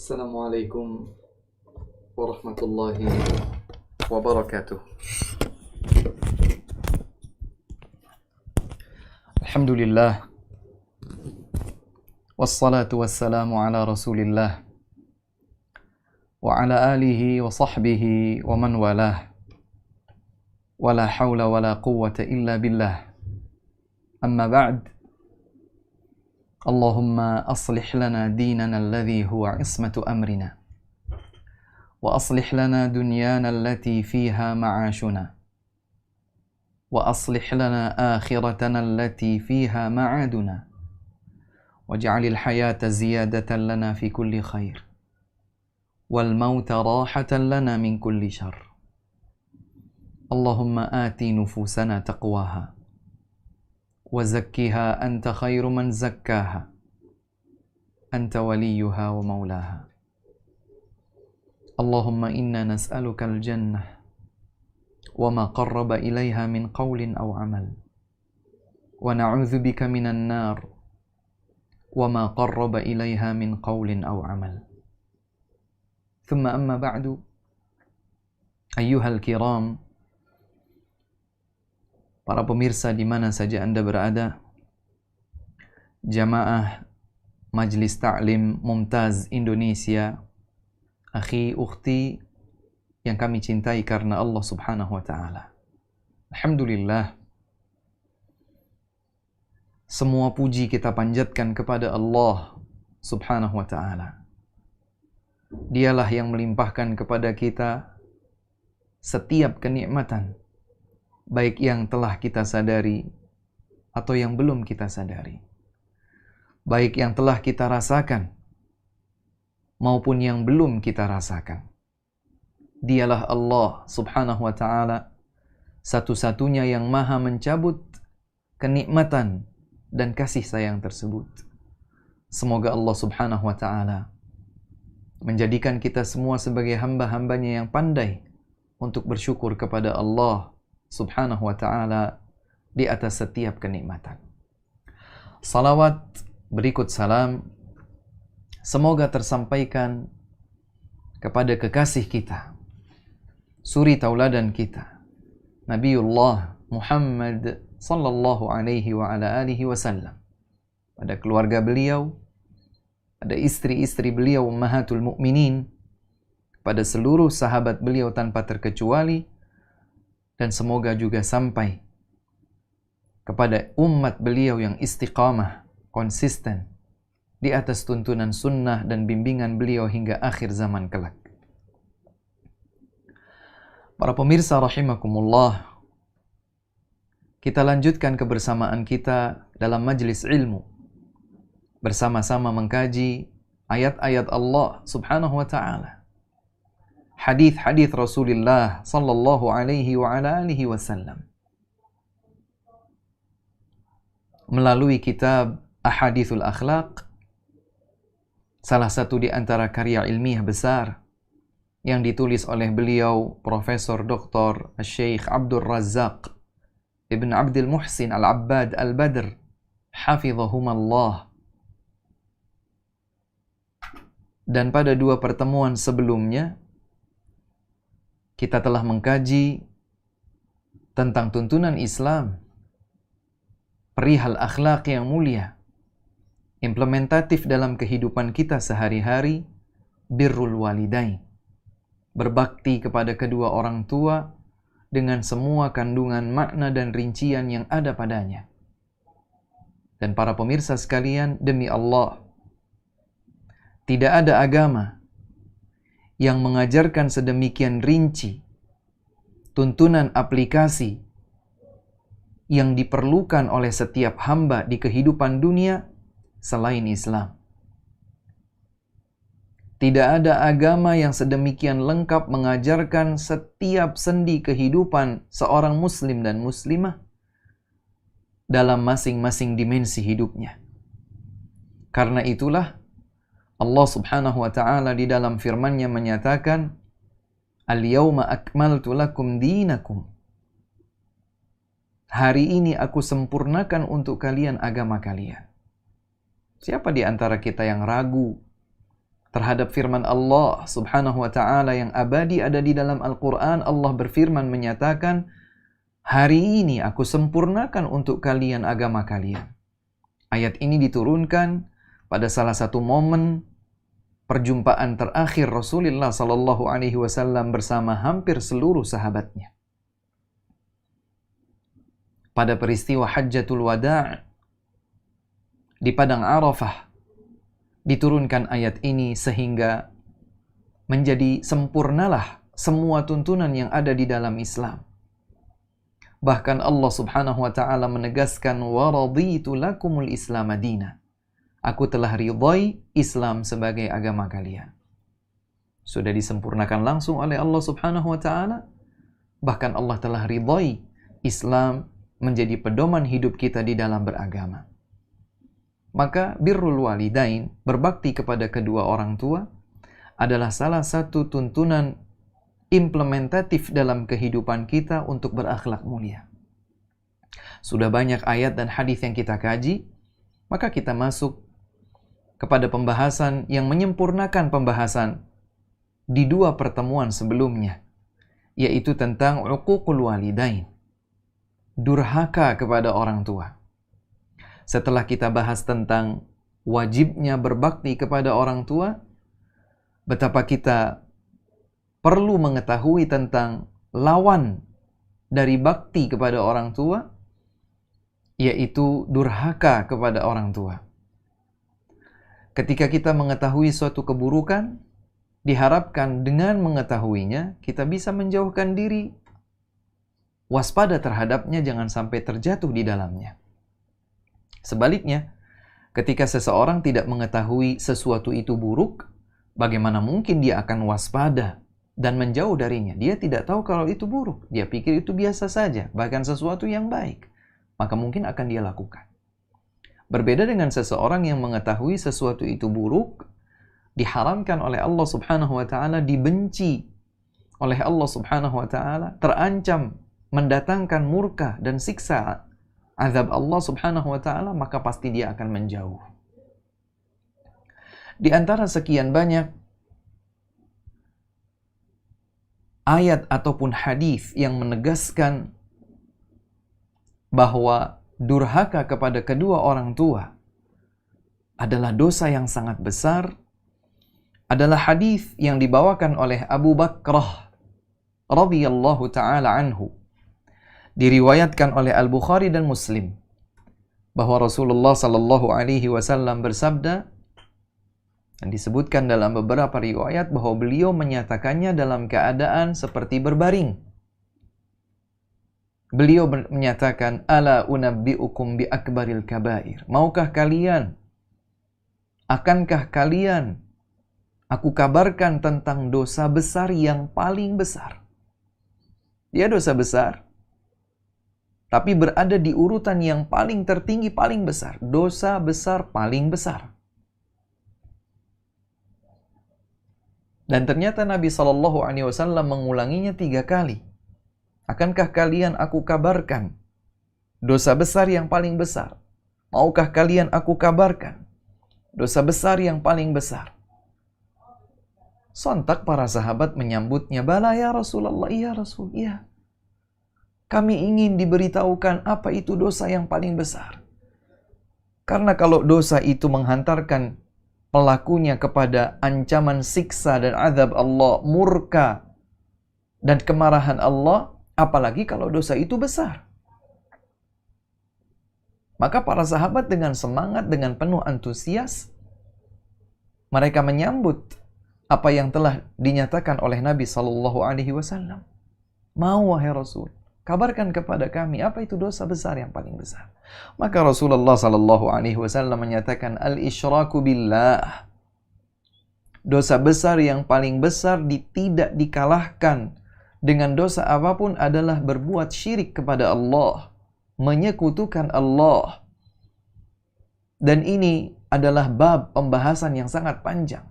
Assalamualaikum warahmatullahi wabarakatuh. Alhamdulillah, wassalatu wassalamu ala rasulillah wa ala alihi wa sahbihi wa man walah, wa la hawla wa la quwwata illa billah. Amma ba'd. Allahumma aslih lana dinana alladhi huwa ismatu amrina wa aslih lana dunyana allati fiha ma'ashuna wa aslih lana akhiratana allati fiha ma'aduna waj'alil hayata ziyadatan lana fi kulli khair wal mauta rahatan lana min kulli syarr. Allahumma ati nufusana taqwaha wa zakkiha anta khairu man zakkaha anta waliyuha wa maulaha. Allahumma inna nas'aluka al-jannah wa ma qarraba ilaiha min qawlin aw amal wa na'udzu bika minan nar wa ma qarraba ilaiha min qawlin aw amal. Thumma amma ba'du. Ayyuhal kiram, para pemirsa di mana saja Anda berada, jamaah Majlis Ta'lim Mumtaz Indonesia, akhi, ukhti yang kami cintai karena Allah Subhanahu wa Ta'ala. Alhamdulillah, semua puji kita panjatkan kepada Allah Subhanahu wa Ta'ala. Dialah yang melimpahkan kepada kita setiap kenikmatan, baik yang telah kita sadari atau yang belum kita sadari, baik yang telah kita rasakan maupun yang belum kita rasakan. Dialah Allah Subhanahu wa Ta'ala, satu-satunya yang maha mencabut kenikmatan dan kasih sayang tersebut. Semoga Allah Subhanahu wa Ta'ala menjadikan kita semua sebagai hamba-hambanya yang pandai untuk bersyukur kepada Allah Subhanahu wa Ta'ala di atas setiap kenikmatan. Salawat berikut salam semoga tersampaikan kepada kekasih kita, suri tauladan kita, Nabiullah Muhammad sallallahu alaihi wa ala alihi wasallam, pada keluarga beliau, pada istri-istri beliau ummahatul mukminin, pada seluruh sahabat beliau tanpa terkecuali, dan semoga juga sampai kepada umat beliau yang istiqamah, konsisten di atas tuntunan sunnah dan bimbingan beliau hingga akhir zaman kelak. Para pemirsa rahimakumullah, kita lanjutkan kebersamaan kita dalam majlis ilmu, bersama-sama mengkaji ayat-ayat Allah Subhanahu wa Ta'ala, hadis-hadis Rasulullah sallallahu alaihi wa ala alihi wasallam, melalui kitab Ahadithul Akhlaq, salah satu di antara karya ilmiah besar yang ditulis oleh beliau Profesor Dr. Syekh Abdul Razzaq Ibn Abdul Muhsin Al-Abbad Al-Badr hafizahumallah. Dan pada dua pertemuan sebelumnya kita telah mengkaji tentang tuntunan Islam perihal akhlak yang mulia, implementatif dalam kehidupan kita sehari-hari, birrul walidain, berbakti kepada kedua orang tua dengan semua kandungan makna dan rincian yang ada padanya. Dan para pemirsa sekalian, demi Allah, tidak ada agama yang mengajarkan sedemikian rinci tuntunan aplikasi yang diperlukan oleh setiap hamba di kehidupan dunia selain Islam. Tidak ada agama yang sedemikian lengkap mengajarkan setiap sendi kehidupan seorang muslim dan muslimah dalam masing-masing dimensi hidupnya. Karena itulah Allah Subhanahu wa Ta'ala di dalam firman-Nya menyatakan, Al-yawma akmaltu lakum dinakum. Hari ini aku sempurnakan untuk kalian agama kalian. Siapa di antara kita yang ragu terhadap firman Allah Subhanahu wa ta'ala yang abadi ada di dalam Al-Quran. Allah berfirman menyatakan, hari ini aku sempurnakan untuk kalian agama kalian. Ayat ini diturunkan pada salah satu momen perjumpaan terakhir Rasulullah sallallahu alaihi wasallam bersama hampir seluruh sahabatnya. Pada peristiwa Hajjatul Wada' di Padang Arafah diturunkan ayat ini sehingga menjadi sempurnalah semua tuntunan yang ada di dalam Islam. Bahkan Allah Subhanahu wa ta'ala menegaskan, wa raditu lakumul Islam madina. Aku telah ridhai Islam sebagai agama kalian. Sudah disempurnakan langsung oleh Allah Subhanahu wa ta'ala. Bahkan Allah telah ridhai Islam menjadi pedoman hidup kita di dalam beragama. Maka birrul walidain, berbakti kepada kedua orang tua, adalah salah satu tuntunan implementatif dalam kehidupan kita untuk berakhlak mulia. Sudah banyak ayat dan hadis yang kita kaji, maka kita masuk kepada pembahasan yang menyempurnakan pembahasan di dua pertemuan sebelumnya, yaitu tentang uququl walidain, durhaka kepada orang tua. Setelah kita bahas tentang wajibnya berbakti kepada orang tua, betapa kita perlu mengetahui tentang lawan dari bakti kepada orang tua, yaitu durhaka kepada orang tua. Ketika kita mengetahui suatu keburukan, diharapkan dengan mengetahuinya, kita bisa menjauhkan diri, waspada terhadapnya, jangan sampai terjatuh di dalamnya. Sebaliknya, ketika seseorang tidak mengetahui sesuatu itu buruk, bagaimana mungkin dia akan waspada dan menjauh darinya? Dia tidak tahu kalau itu buruk. Dia pikir itu biasa saja, bahkan sesuatu yang baik. Maka mungkin akan dia lakukan. Berbeda dengan seseorang yang mengetahui sesuatu itu buruk, diharamkan oleh Allah Subhanahu wa ta'ala, dibenci oleh Allah Subhanahu wa ta'ala, terancam mendatangkan murka dan siksa azab Allah Subhanahu wa ta'ala, maka pasti dia akan menjauh. Di antara sekian banyak ayat ataupun hadis yang menegaskan bahwa durhaka kepada kedua orang tua adalah dosa yang sangat besar, adalah hadis yang dibawakan oleh Abu Bakrah radhiyallahu ta'ala anhu. Diriwayatkan oleh Al-Bukhari dan Muslim bahwa Rasulullah sallallahu alaihi wasallam bersabda, dan disebutkan dalam beberapa riwayat bahwa beliau menyatakannya dalam keadaan seperti berbaring. Beliau menyatakan, ala unabbi'ukum bi akbaril kabair. Maukah kalian, akankah kalian aku kabarkan tentang dosa besar yang paling besar? Dia dosa besar, tapi berada di urutan yang paling tertinggi, paling besar. Dosa besar paling besar. Dan ternyata Nabi SAW mengulanginya 3 kali. Akankah kalian aku kabarkan dosa besar yang paling besar? Maukah kalian aku kabarkan dosa besar yang paling besar? Sontak para sahabat menyambutnya, bala ya Rasulullah, iya Rasul, iya. Kami ingin diberitahukan apa itu dosa yang paling besar. Karena kalau dosa itu menghantarkan pelakunya kepada ancaman siksa dan azab Allah, murka dan kemarahan Allah, apalagi kalau dosa itu besar. Maka para sahabat dengan semangat, dengan penuh antusias, mereka menyambut apa yang telah dinyatakan oleh Nabi SAW. Mau wahai Rasul, kabarkan kepada kami apa itu dosa besar yang paling besar. Maka Rasulullah SAW menyatakan, al-isyraku billah. Dosa besar yang paling besar tidak dikalahkan dengan dosa apapun adalah berbuat syirik kepada Allah, menyekutukan Allah. Dan ini adalah bab pembahasan yang sangat panjang.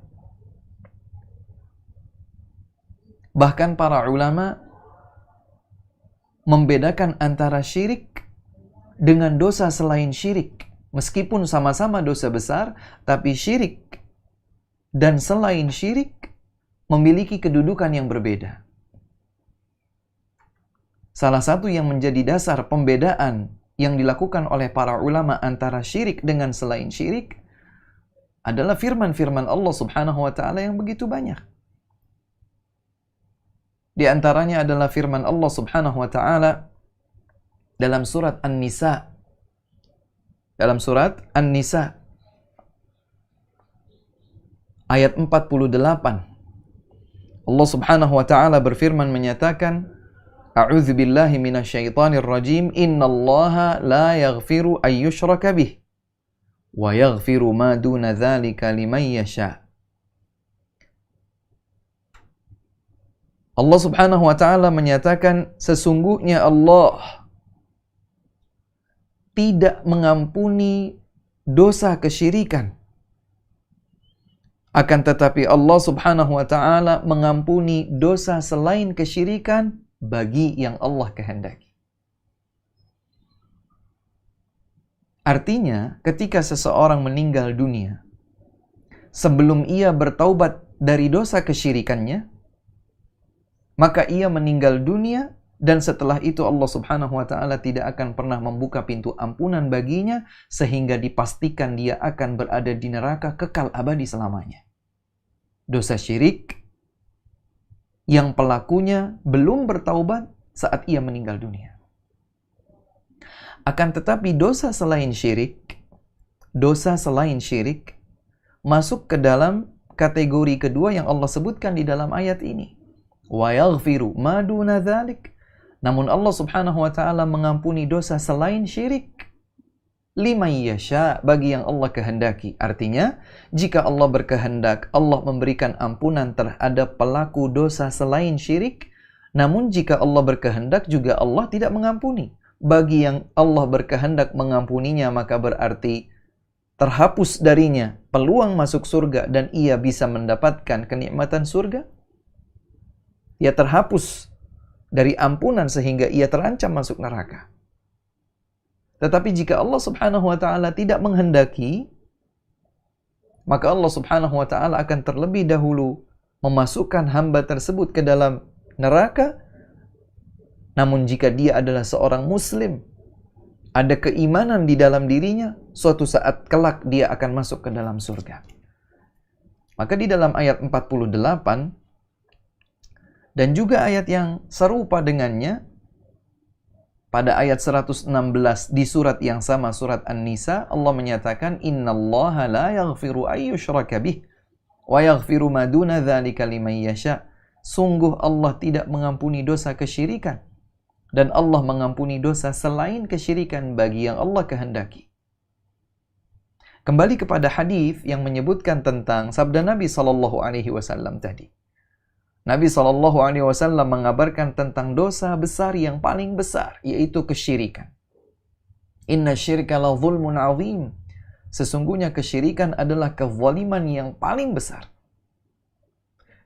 Bahkan para ulama membedakan antara syirik dengan dosa selain syirik. Meskipun sama-sama dosa besar, tapi syirik dan selain syirik memiliki kedudukan yang berbeda. Salah satu yang menjadi dasar pembedaan yang dilakukan oleh para ulama antara syirik dengan selain syirik adalah firman-firman Allah Subhanahu wa taala yang begitu banyak. Di antaranya adalah firman Allah Subhanahu wa taala dalam surat An-Nisa. Dalam surat An-Nisa ayat 48. Allah Subhanahu wa taala berfirman menyatakan, A'udzu billahi minasyaitonir rajim. Innallaha la yaghfiru an yushraka bih wa yaghfiru ma duna dzalika liman yasha. Allah Subhanahu wa taala menyatakan, sesungguhnya Allah tidak mengampuni dosa kesyirikan. Akan tetapi Allah Subhanahu wa taala mengampuni dosa selain kesyirikan bagi yang Allah kehendaki. Artinya, ketika seseorang meninggal dunia, sebelum ia bertaubat dari dosa kesyirikannya, maka ia meninggal dunia dan setelah itu Allah Subhanahu wa taala tidak akan pernah membuka pintu ampunan baginya sehingga dipastikan dia akan berada di neraka kekal abadi selamanya. Dosa syirik yang pelakunya belum bertaubat saat ia meninggal dunia. Akan tetapi dosa selain syirik masuk ke dalam kategori kedua yang Allah sebutkan di dalam ayat ini. Wa yaghfiru ma duna dzalik. Namun Allah Subhanahu wa taala mengampuni dosa selain syirik liman yasha, bagi yang Allah kehendaki. Artinya, jika Allah berkehendak, Allah memberikan ampunan terhadap pelaku dosa selain syirik. Namun jika Allah berkehendak juga Allah tidak mengampuni. Bagi yang Allah berkehendak mengampuninya, maka berarti terhapus darinya peluang masuk surga dan ia bisa mendapatkan kenikmatan surga. Ia terhapus dari ampunan sehingga ia terancam masuk neraka. Tetapi jika Allah Subhanahu wa taala tidak menghendaki, maka Allah Subhanahu wa taala akan terlebih dahulu memasukkan hamba tersebut ke dalam neraka. Namun jika dia adalah seorang muslim, ada keimanan di dalam dirinya, suatu saat kelak dia akan masuk ke dalam surga. Maka di dalam ayat 48 dan juga ayat yang serupa dengannya, pada ayat 116 di surat yang sama, surat An-Nisa, Allah menyatakan, Innallaha la yaghfiru ayyushraka bih wa yaghfiru ma duna dzalika liman yasha. Sungguh Allah tidak mengampuni dosa kesyirikan dan Allah mengampuni dosa selain kesyirikan bagi yang Allah kehendaki. Kembali kepada hadis yang menyebutkan tentang sabda Nabi SAW tadi. Nabi SAW mengabarkan tentang dosa besar yang paling besar, yaitu kesyirikan. Inna syirka la zulmun azim. Sesungguhnya kesyirikan adalah kezaliman yang paling besar.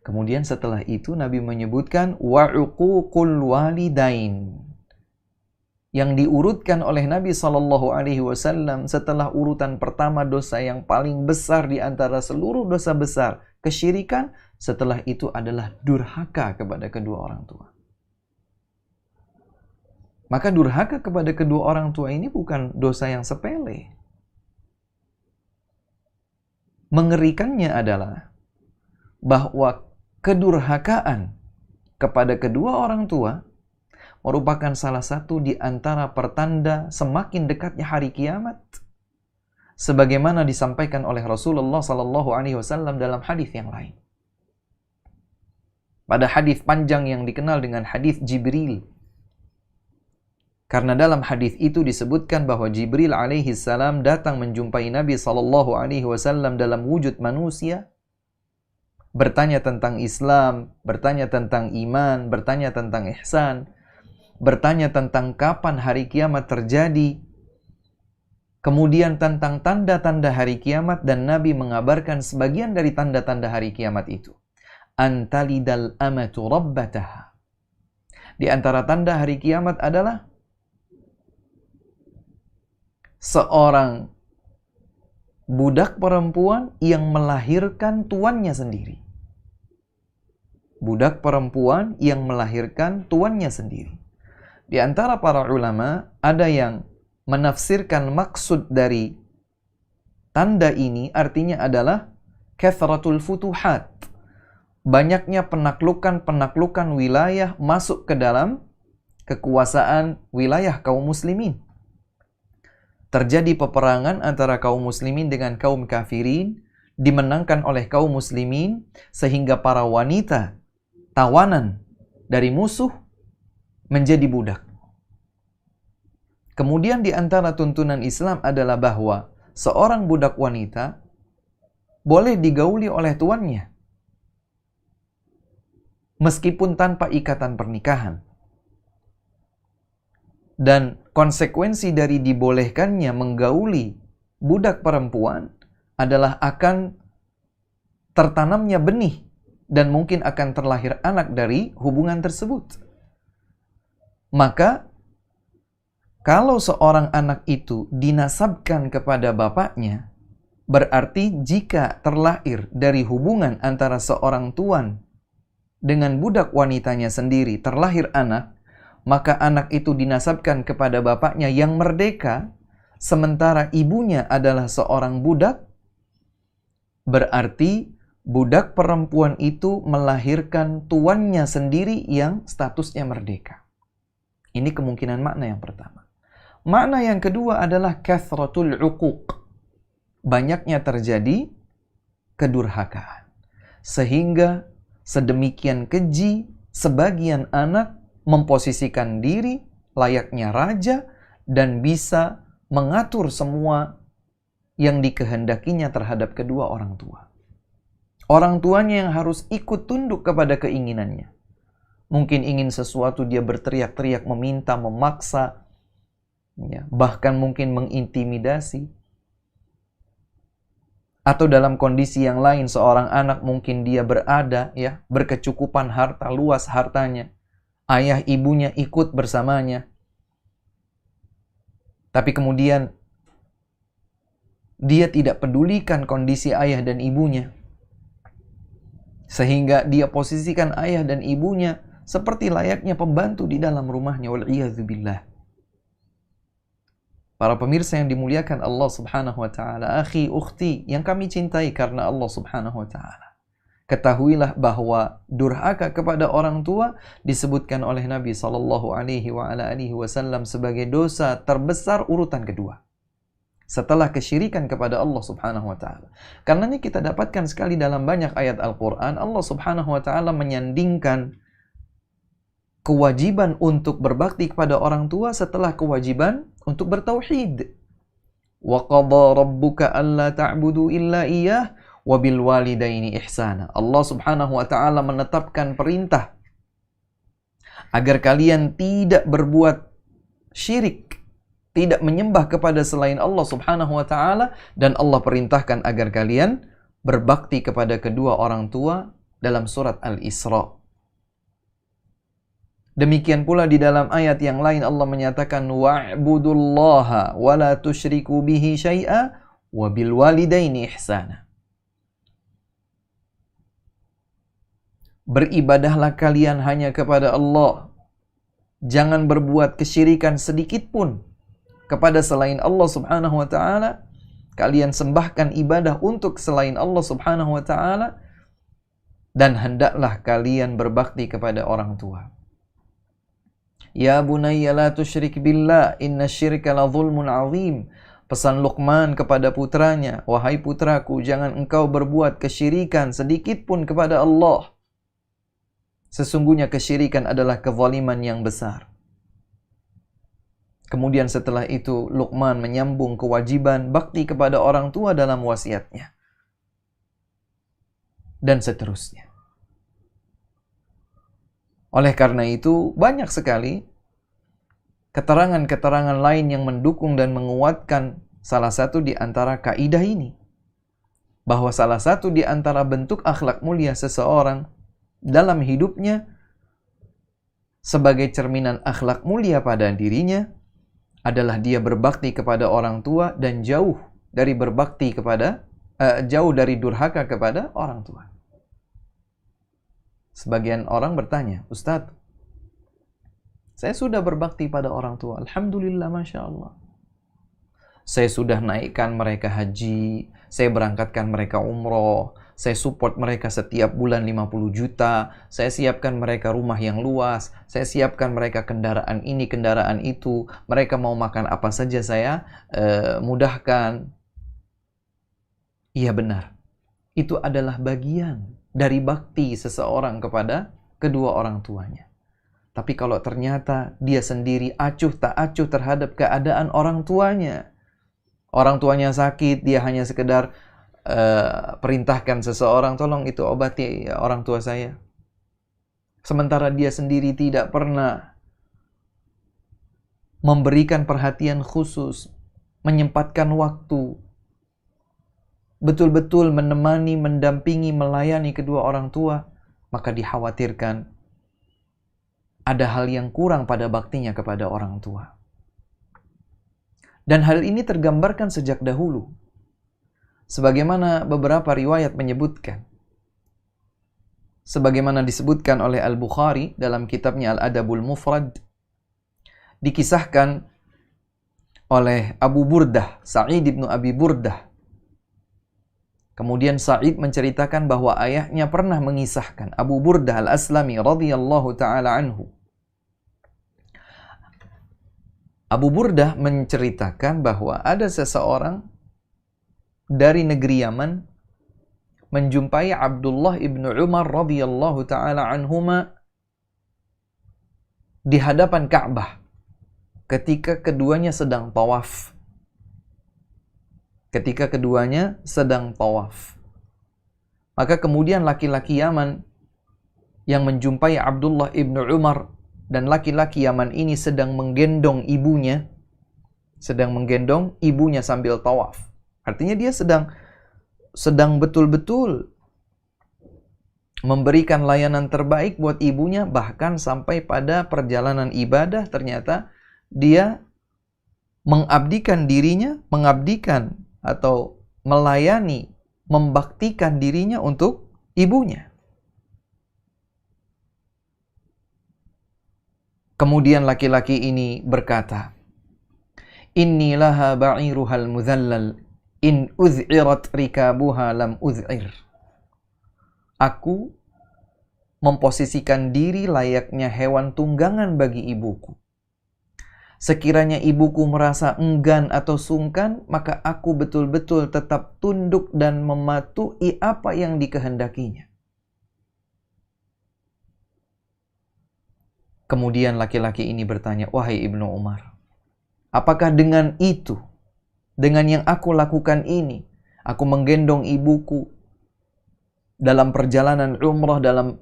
Kemudian setelah itu Nabi menyebutkan wa uququl walidain. Yang diurutkan oleh Nabi SAW setelah urutan pertama dosa yang paling besar di antara seluruh dosa besar, kesyirikan, setelah itu adalah durhaka kepada kedua orang tua. Maka durhaka kepada kedua orang tua ini bukan dosa yang sepele. Mengerikannya adalah bahwa kedurhakaan kepada kedua orang tua merupakan salah satu di antara pertanda semakin dekatnya hari kiamat, sebagaimana disampaikan oleh Rasulullah SAW dalam hadis yang lain. Pada hadis panjang yang dikenal dengan hadis Jibril. Karena dalam hadis itu disebutkan bahwa Jibril alaihi salam datang menjumpai Nabi SAW dalam wujud manusia, bertanya tentang Islam, bertanya tentang iman, bertanya tentang ihsan, bertanya tentang kapan hari kiamat terjadi, kemudian tentang tanda-tanda hari kiamat, dan Nabi mengabarkan sebagian dari tanda-tanda hari kiamat itu. Antalidal amatu rabbataha. Di antara tanda hari kiamat adalah seorang budak perempuan yang melahirkan tuannya sendiri. Budak perempuan yang melahirkan tuannya sendiri. Di antara para ulama, ada yang menafsirkan maksud dari tanda ini artinya adalah kathratul futuhat. Banyaknya penaklukan wilayah masuk ke dalam kekuasaan wilayah kaum muslimin. Terjadi peperangan antara kaum muslimin dengan kaum kafirin, dimenangkan oleh kaum muslimin, sehingga para wanita tawanan dari musuh menjadi budak. Kemudian di antara tuntunan Islam adalah bahwa seorang budak wanita boleh digauli oleh tuannya, meskipun tanpa ikatan pernikahan. Dan konsekuensi dari dibolehkannya menggauli budak perempuan adalah akan tertanamnya benih dan mungkin akan terlahir anak dari hubungan tersebut. Maka kalau seorang anak itu dinasabkan kepada bapaknya, berarti jika terlahir dari hubungan antara seorang tuan dengan budak wanitanya sendiri terlahir anak, maka anak itu dinasabkan kepada bapaknya yang merdeka, sementara ibunya adalah seorang budak. Berarti budak perempuan itu melahirkan tuannya sendiri yang statusnya merdeka. Ini kemungkinan makna yang pertama. Makna yang kedua adalah kathratul uquq. Banyaknya terjadi kedurhakaan. Sehingga sedemikian keji sebagian anak memposisikan diri layaknya raja dan bisa mengatur semua yang dikehendakinya terhadap kedua orang tua. Orang tuanya yang harus ikut tunduk kepada keinginannya. Mungkin ingin sesuatu dia berteriak-teriak, meminta, memaksa, ya, bahkan mungkin mengintimidasi. Atau dalam kondisi yang lain, seorang anak mungkin dia berada, ya, berkecukupan harta, luas hartanya. Ayah ibunya ikut bersamanya. Tapi kemudian dia tidak pedulikan kondisi ayah dan ibunya. Sehingga dia posisikan ayah dan ibunya seperti layaknya pembantu di dalam rumahnya. Wal'iyadzubillah. Para pemirsa yang dimuliakan Allah subhanahu wa ta'ala, akhi, ukhti, yang kami cintai karena Allah subhanahu wa ta'ala. Ketahuilah bahwa durhaka kepada orang tua disebutkan oleh Nabi SAW sebagai dosa terbesar urutan kedua setelah kesyirikan kepada Allah subhanahu wa ta'ala. Karenanya kita dapatkan sekali dalam banyak ayat Al-Quran, Allah subhanahu wa ta'ala menyandingkan kewajiban untuk berbakti kepada orang tua setelah kewajiban untuk bertauhid. Wa qadha rabbuka alla ta'budu illa iyyah wa bil walidaini ihsana. Allah subhanahu wa ta'ala menetapkan perintah agar kalian tidak berbuat syirik, tidak menyembah kepada selain Allah subhanahu wa ta'ala, dan Allah perintahkan agar kalian berbakti kepada kedua orang tua dalam surat Al-Isra. Demikian pula di dalam ayat yang lain Allah menyatakan wa'budullaha wa la tusyriku bihi syai'a wa bil walidaini ihsana. Beribadahlah kalian hanya kepada Allah. Jangan berbuat kesyirikan sedikit pun kepada selain Allah subhanahu wa ta'ala. Kalian sembahkan ibadah untuk selain Allah subhanahu wa ta'ala. Dan hendaklah kalian berbakti kepada orang tua. Ya bunayya la tusyrik billah inna syirka la zulmun azim. Pesan Luqman kepada putranya, wahai putraku, jangan engkau berbuat kesyirikan sedikit pun kepada Allah. Sesungguhnya kesyirikan adalah kezaliman yang besar. Kemudian setelah itu Luqman menyambung kewajiban bakti kepada orang tua dalam wasiatnya. Dan seterusnya. Oleh karena itu banyak sekali keterangan-keterangan lain yang mendukung dan menguatkan salah satu di antara kaidah ini. Bahwa salah satu di antara bentuk akhlak mulia seseorang dalam hidupnya sebagai cerminan akhlak mulia pada dirinya adalah dia berbakti kepada orang tua dan jauh dari berbakti kepada jauh dari durhaka kepada orang tua. Sebagian orang bertanya, Ustadz, saya sudah berbakti pada orang tua, alhamdulillah, masya Allah. Saya sudah naikkan mereka haji, saya berangkatkan mereka umroh, saya support mereka setiap bulan 50 juta, saya siapkan mereka rumah yang luas, saya siapkan mereka kendaraan ini, kendaraan itu, mereka mau makan apa saja saya mudahkan. Iya benar, itu adalah bagian dari bakti seseorang kepada kedua orang tuanya. Tapi kalau ternyata dia sendiri acuh tak acuh terhadap keadaan orang tuanya sakit, dia hanya sekedar perintahkan seseorang, tolong itu obati orang tua saya. Sementara dia sendiri tidak pernah memberikan perhatian khusus, menyempatkan waktu, betul-betul menemani, mendampingi, melayani kedua orang tua, maka dikhawatirkan ada hal yang kurang pada baktinya kepada orang tua. Dan hal ini tergambarkan sejak dahulu. Sebagaimana beberapa riwayat menyebutkan. Sebagaimana disebutkan oleh Al-Bukhari dalam kitabnya Al-Adabul Mufrad. Dikisahkan oleh Abu Burdah, Sa'id ibn Abi Burdah. Kemudian Sa'id menceritakan bahwa ayahnya pernah mengisahkan, Abu Burdah Al-Aslami radhiyallahu ta'ala anhu. Abu Burdah menceritakan bahwa ada seseorang dari negeri Yaman menjumpai Abdullah ibn Umar radhiyallahu ta'ala anhuma di hadapan Ka'bah ketika keduanya sedang tawaf. Maka kemudian laki-laki Yaman yang menjumpai Abdullah ibn Umar, dan laki-laki Yaman ini sedang menggendong ibunya sambil tawaf. Artinya dia sedang betul-betul memberikan layanan terbaik buat ibunya, bahkan sampai pada perjalanan ibadah ternyata dia mengabdikan atau melayani, membaktikan dirinya untuk ibunya. Kemudian laki-laki ini berkata, "Inni laha ba'iruhal mudhallal, in uz'irat rikabuha lam uz'ir." Aku memposisikan diri layaknya hewan tunggangan bagi ibuku. Sekiranya ibuku merasa enggan atau sungkan, maka aku betul-betul tetap tunduk dan mematuhi apa yang dikehendakinya. Kemudian laki-laki ini bertanya, "Wahai Ibnu Umar, apakah dengan itu, dengan yang aku lakukan ini, aku menggendong ibuku dalam perjalanan umrah, dalam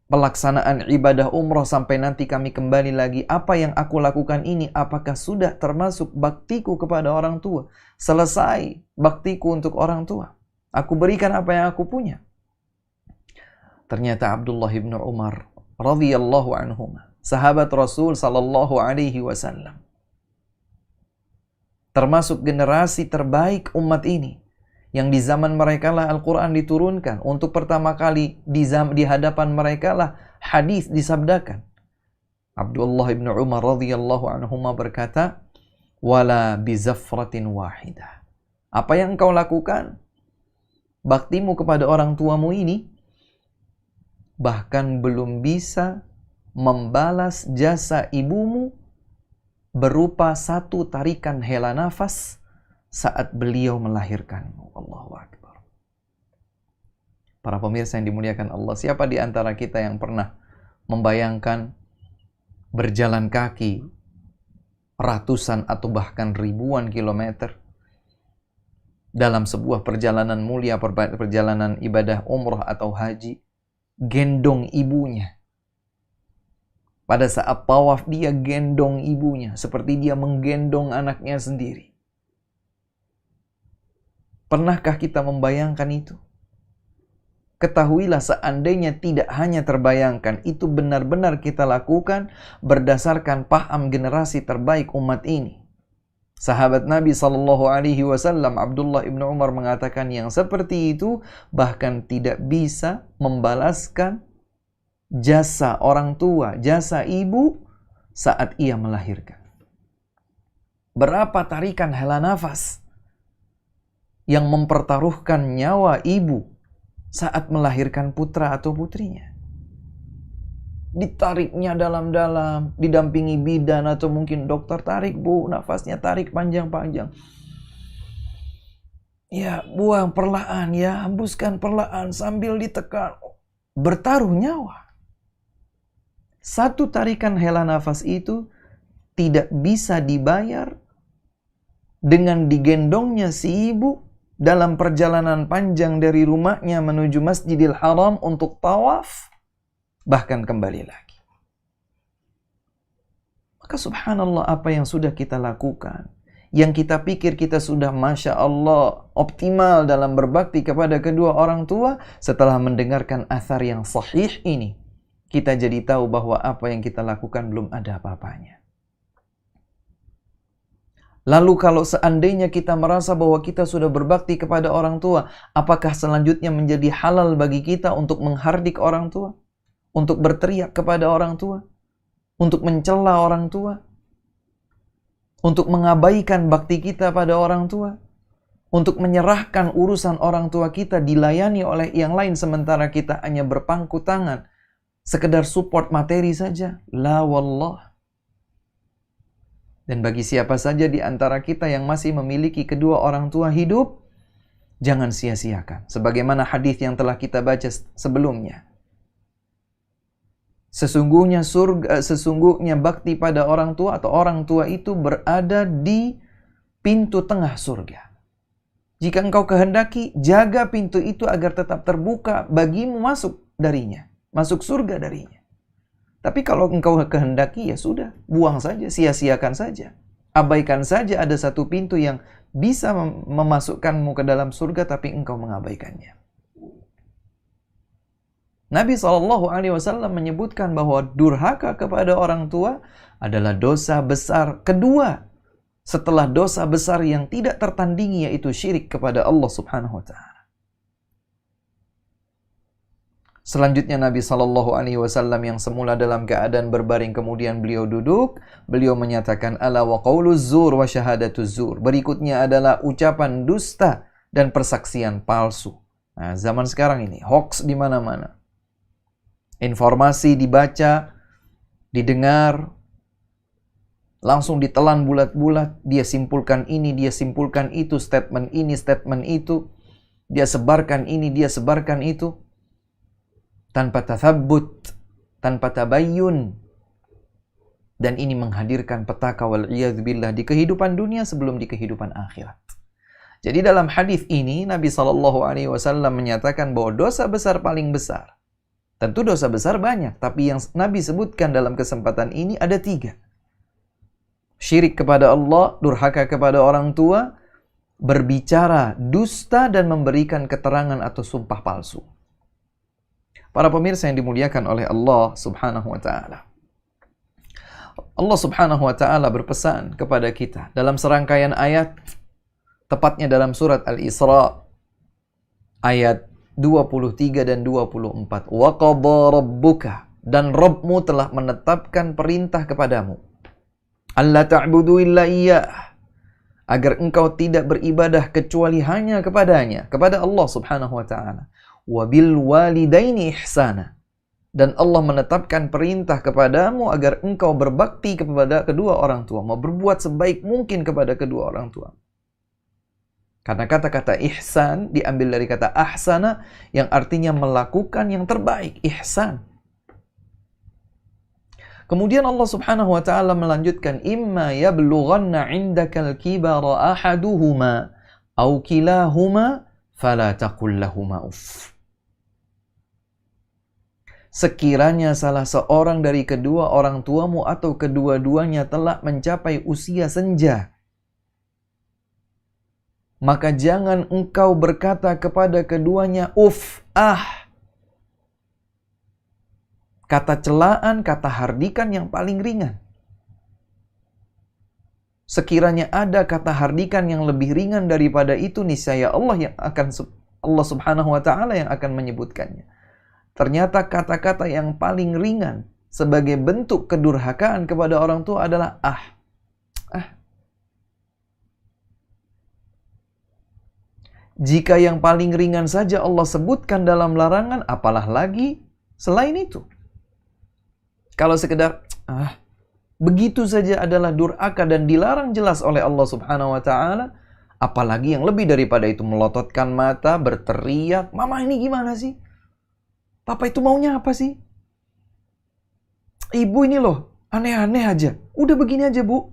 pelaksanaan ibadah umrah sampai nanti kami kembali lagi, apa yang aku lakukan ini, apakah sudah termasuk baktiku kepada orang tua? Selesai baktiku untuk orang tua. Aku berikan apa yang aku punya." Ternyata Abdullah ibn Umar radhiyallahu anhuma, sahabat Rasul sallallahu alaihi wasallam, termasuk generasi terbaik umat ini, yang di zaman mereka lah Al-Quran diturunkan. Untuk pertama kali di hadapan mereka lah hadis disabdakan. Abdullah ibn Umar radhiyallahu anhuma berkata, "Wala bizafratin wahidah." Apa yang engkau lakukan, baktimu kepada orang tuamu ini, bahkan belum bisa membalas jasa ibumu berupa satu tarikan hela nafas saat beliau melahirkanmu. Allahu Akbar. Para pemirsa yang dimuliakan Allah, siapa di antara kita yang pernah membayangkan berjalan kaki ratusan atau bahkan ribuan kilometer dalam sebuah perjalanan mulia, perjalanan ibadah umrah atau haji, gendong ibunya. Pada saat tawaf dia gendong ibunya seperti dia menggendong anaknya sendiri. Pernahkah kita membayangkan itu? Ketahuilah, seandainya tidak hanya terbayangkan, itu benar-benar kita lakukan berdasarkan paham generasi terbaik umat ini. Sahabat Nabi SAW, Abdullah ibn Umar mengatakan yang seperti itu bahkan tidak bisa membalaskan jasa orang tua, jasa ibu saat ia melahirkan. Berapa tarikan hela nafas yang mempertaruhkan nyawa ibu saat melahirkan putra atau putrinya. Ditariknya dalam-dalam, didampingi bidan atau mungkin dokter, tarik bu, nafasnya tarik panjang-panjang. Ya, buang perlahan, ya, hembuskan perlahan sambil ditekan. Bertaruh nyawa. Satu tarikan hela nafas itu tidak bisa dibayar dengan digendongnya si ibu dalam perjalanan panjang dari rumahnya menuju Masjidil Haram untuk tawaf, bahkan kembali lagi. Maka subhanallah, apa yang sudah kita lakukan, yang kita pikir kita sudah Masya Allah optimal dalam berbakti kepada kedua orang tua, setelah mendengarkan athar yang sahih ini, kita jadi tahu bahwa apa yang kita lakukan belum ada apa-apanya. Lalu kalau seandainya kita merasa bahwa kita sudah berbakti kepada orang tua, apakah selanjutnya menjadi halal bagi kita untuk menghardik orang tua? Untuk berteriak kepada orang tua? Untuk mencela orang tua? Untuk mengabaikan bakti kita pada orang tua? Untuk menyerahkan urusan orang tua kita dilayani oleh yang lain sementara kita hanya berpangku tangan, sekedar support materi saja? La wallah. Dan bagi siapa saja di antara kita yang masih memiliki kedua orang tua hidup, jangan sia-siakan. Sebagaimana hadis yang telah kita baca sebelumnya. Sesungguhnya bakti pada orang tua atau orang tua itu berada di pintu tengah surga. Jika engkau kehendaki, jaga pintu itu agar tetap terbuka bagimu masuk darinya, masuk surga darinya. Tapi kalau engkau kehendaki, ya sudah, buang saja, sia-siakan saja. Abaikan saja ada satu pintu yang bisa memasukkanmu ke dalam surga, tapi engkau mengabaikannya. Nabi SAW menyebutkan bahwa durhaka kepada orang tua adalah dosa besar kedua setelah dosa besar yang tidak tertandingi, yaitu syirik kepada Allah Subhanahu wa Ta'ala. Selanjutnya Nabi SAW yang semula dalam keadaan berbaring kemudian beliau duduk, beliau menyatakan ala wa qauluz zur wa syahadatuz zur. Berikutnya adalah ucapan dusta dan persaksian palsu. Nah, zaman sekarang ini hoax di mana-mana. Informasi dibaca, didengar, langsung ditelan bulat-bulat, dia simpulkan ini, dia simpulkan itu, statement ini, statement itu, dia sebarkan ini, dia sebarkan itu. Tanpa tathabbut, tanpa tabayyun. Dan ini menghadirkan petaka wal'iyadzubillah di kehidupan dunia sebelum di kehidupan akhirat. Jadi dalam hadis ini Nabi SAW menyatakan bahwa dosa besar paling besar. Tentu dosa besar banyak, tapi yang Nabi sebutkan dalam kesempatan ini ada 3. Syirik kepada Allah, durhaka kepada orang tua, berbicara dusta dan memberikan keterangan atau sumpah palsu. Para pemirsa yang dimuliakan oleh Allah Subhanahu wa Ta'ala. Allah Subhanahu wa Ta'ala berpesan kepada kita dalam serangkaian ayat, tepatnya dalam surat Al-Isra ayat 23 dan 24. Wa qadha rabbuka, dan Rabbmu telah menetapkan perintah kepadamu, alla ta'budu illa iyyah, agar engkau tidak beribadah kecuali hanya kepadanya, kepada Allah Subhanahu wa Ta'ala. Wabil walidaini ihsana, dan Allah menetapkan perintah kepadamu agar engkau berbakti kepada kedua orang tua, mau berbuat sebaik mungkin kepada kedua orang tua. Karena kata-kata ihsan diambil dari kata ahsana yang artinya melakukan yang terbaik, ihsan. Kemudian Allah Subhanahu wa Ta'ala melanjutkan, imma yablughanna 'indakal kibara ahaduhuma aw kilahuma fala taqul lahumā uff. Sekiranya salah seorang dari kedua orang tuamu atau kedua-duanya telah mencapai usia senja, maka jangan engkau berkata kepada keduanya uff, kata celaan, kata hardikan yang paling ringan. Sekiranya ada kata hardikan yang lebih ringan daripada itu, niscaya Allah Subhanahu wa taala yang akan menyebutkannya. Ternyata kata-kata yang paling ringan sebagai bentuk kedurhakaan kepada orang tua adalah ah. Jika yang paling ringan saja Allah sebutkan dalam larangan, apalah lagi selain itu. Kalau sekedar begitu saja adalah durhaka dan dilarang jelas oleh Allah Subhanahu wa taala, apalagi yang lebih daripada itu, melototkan mata, berteriak, "Mama ini gimana sih? Papa itu maunya apa sih? Ibu ini loh, aneh-aneh aja. Udah begini aja, Bu.